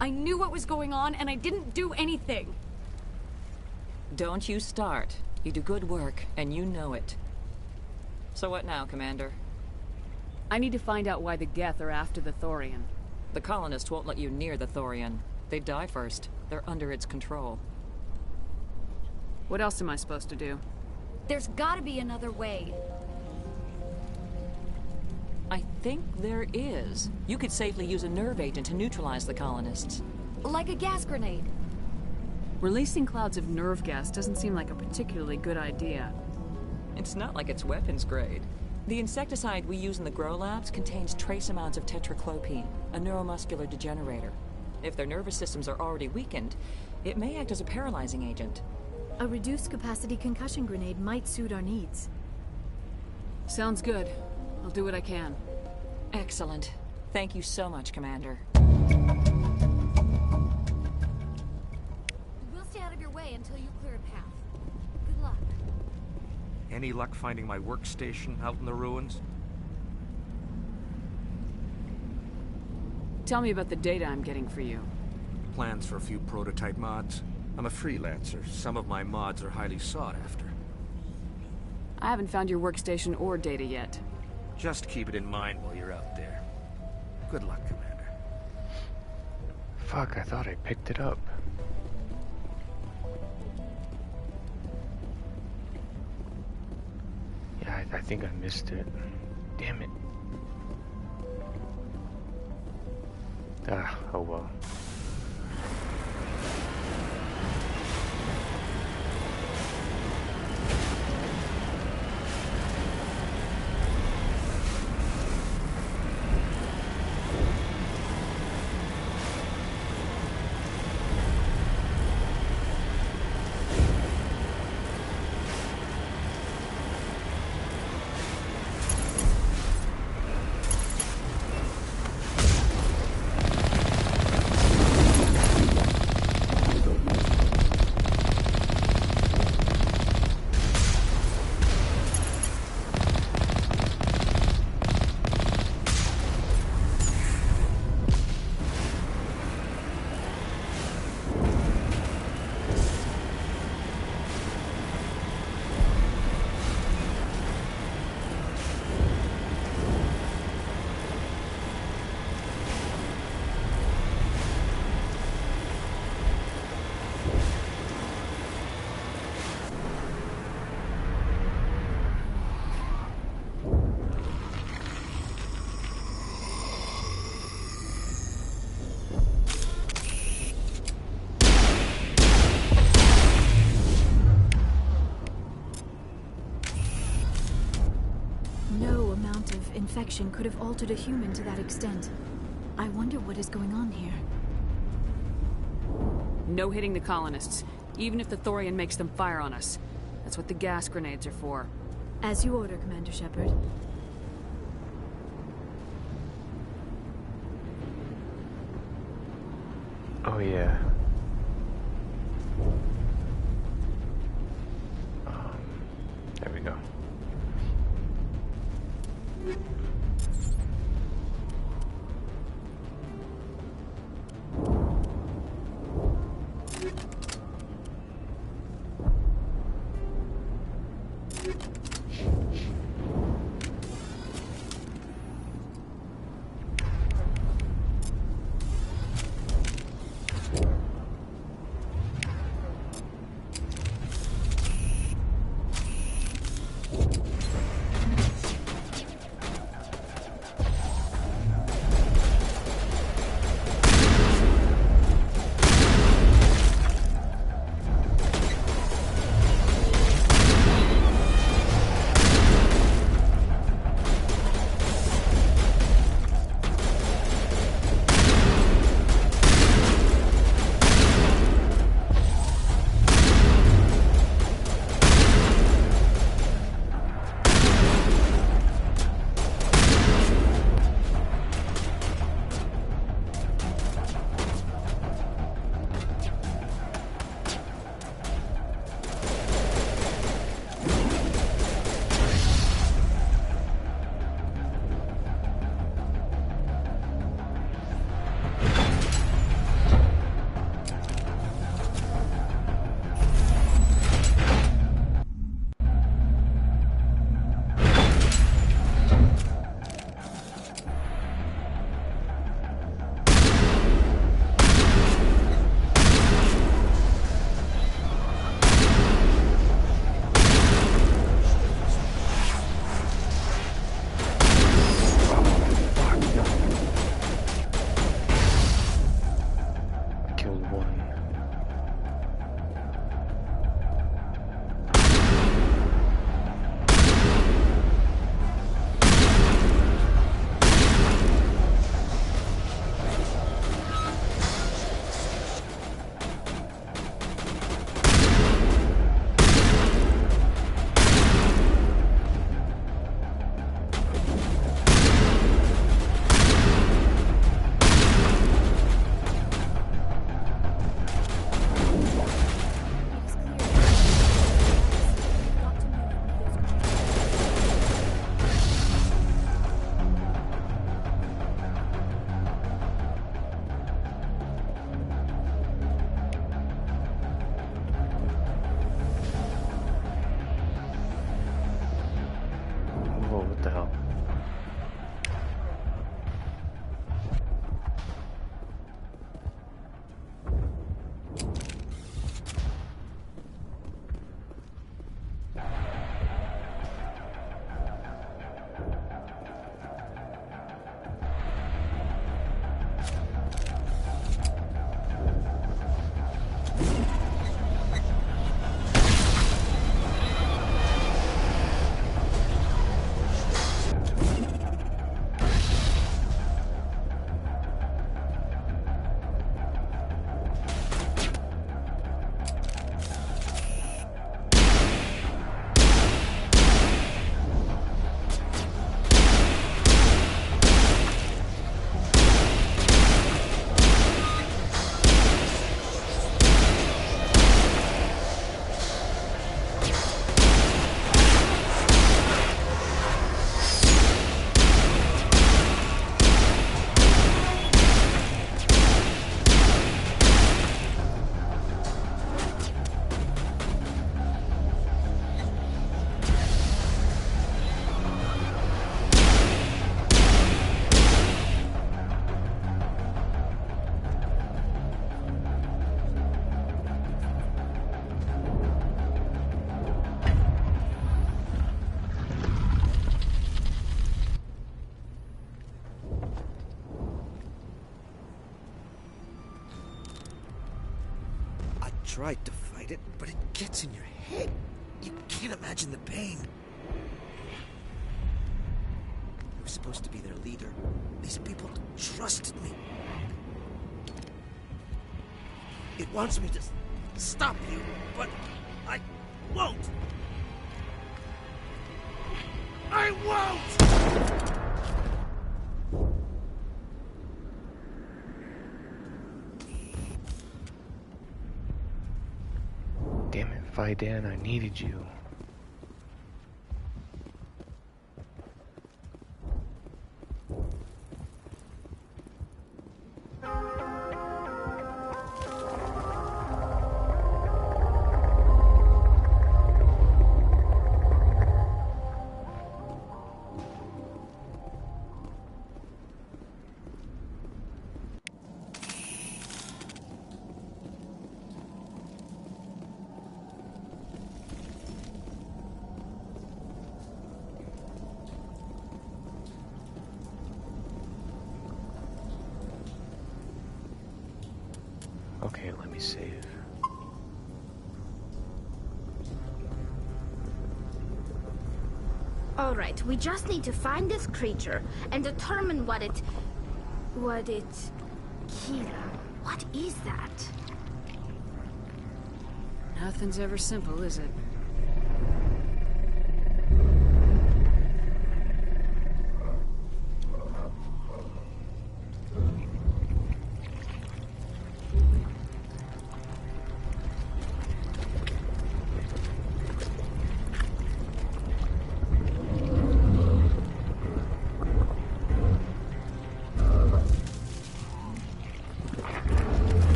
I knew what was going on, and I didn't do anything. Don't you start. You do good work, and you know it. So what now, Commander? I need to find out why the Geth are after the Thorian. The colonists won't let you near the Thorian. They'd die first. They're under its control. What else am I supposed to do? There's gotta be another way. I think there is. You could safely use a nerve agent to neutralize the colonists. Like a gas grenade. Releasing clouds of nerve gas doesn't seem like a particularly good idea. It's not like it's weapons grade. The insecticide we use in the grow labs contains trace amounts of tetraclopine, a neuromuscular degenerator. If their nervous systems are already weakened, it may act as a paralyzing agent. A reduced capacity concussion grenade might suit our needs. Sounds good. I'll do what I can. Excellent. Thank you so much, Commander. We'll stay out of your way until you clear a path. Good luck. Any luck finding my workstation out in the ruins? Tell me about the data I'm getting for you. Plans for a few prototype mods. I'm a freelancer. Some of my mods are highly sought after. I haven't found your workstation or data yet. Just keep it in mind while you're out there. Good luck, Commander. Fuck, I thought I picked it up. Yeah, I think I missed it. Damn it. Ah, oh well. condition could have altered a human to that extent. I wonder what is going on here. No hitting the colonists, even if the Thorian makes them fire on us. That's what the gas grenades are for. As you order, Commander Shepard. Oh yeah. There we go. tried to fight it, but it gets in your head. You can't imagine the pain. It was supposed to be their leader. These people trusted me. It wants me to stop you, but I won't. I won't! Damn it, Fidan, I needed you. Okay, let me save. Alright, we just need to find this creature and determine what it... Kira, what is that? Nothing's ever simple, is it?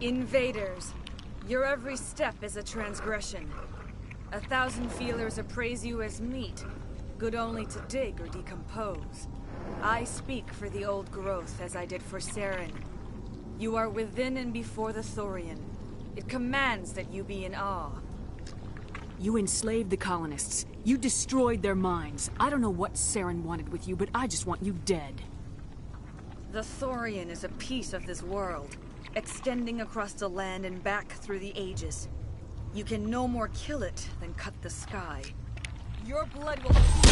Invaders, your every step is a transgression. 1,000 feelers appraise you as meat, good only to dig or decompose. I speak for the old growth as I did for Saren. You are within and before the Thorian. It commands that you be in awe. You enslaved the colonists. You destroyed their minds. I don't know what Saren wanted with you, but I just want you dead. The Thorian is a piece of this world, extending across the land and back through the ages. You can no more kill it than cut the sky. Your blood will pool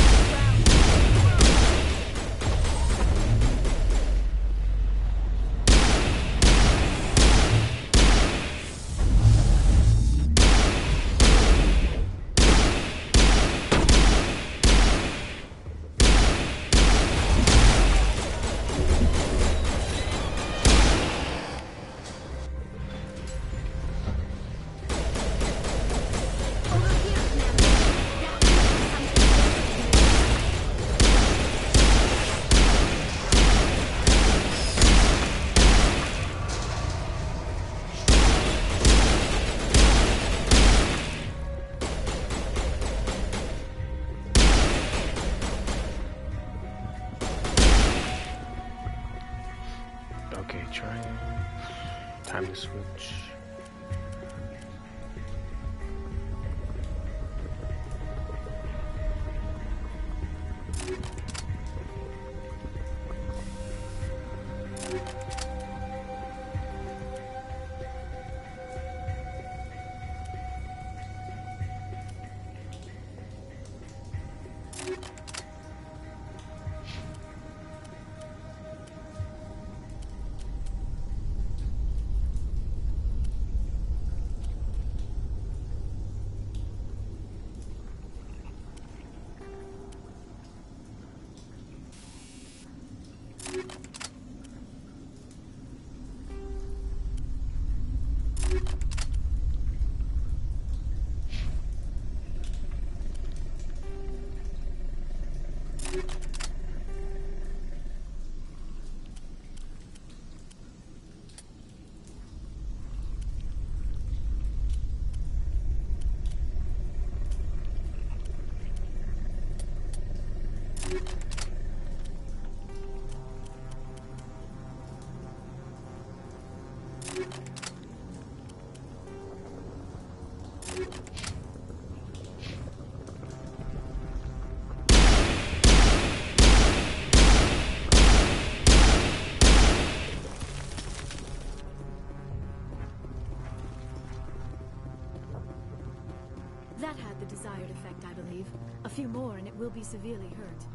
Okay, try time to switch. That had the desired artifact, I believe. A few more and it will be severely hurt.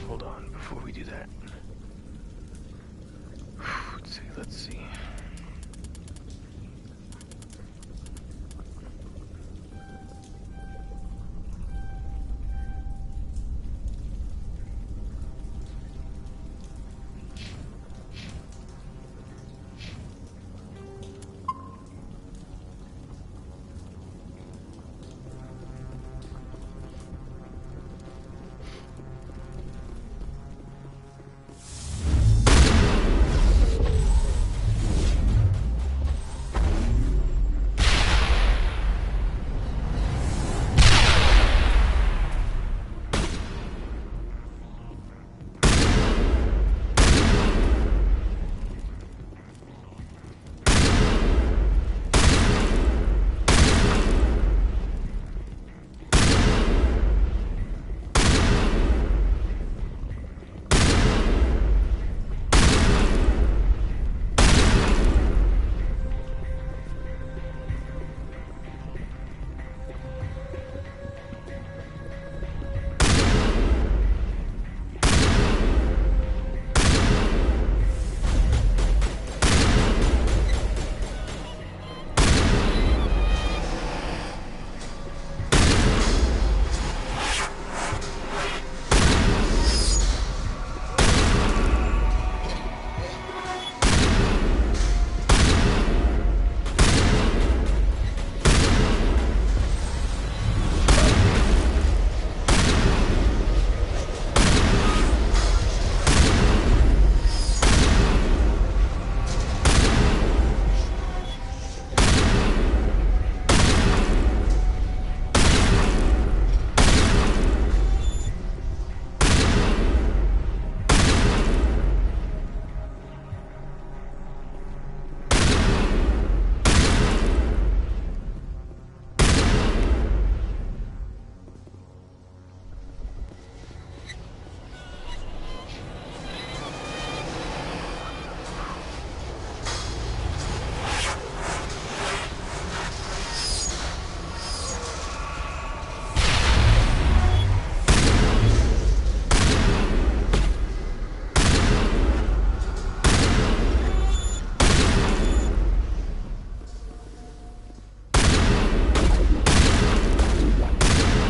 Hold on, before we do that. Let's see.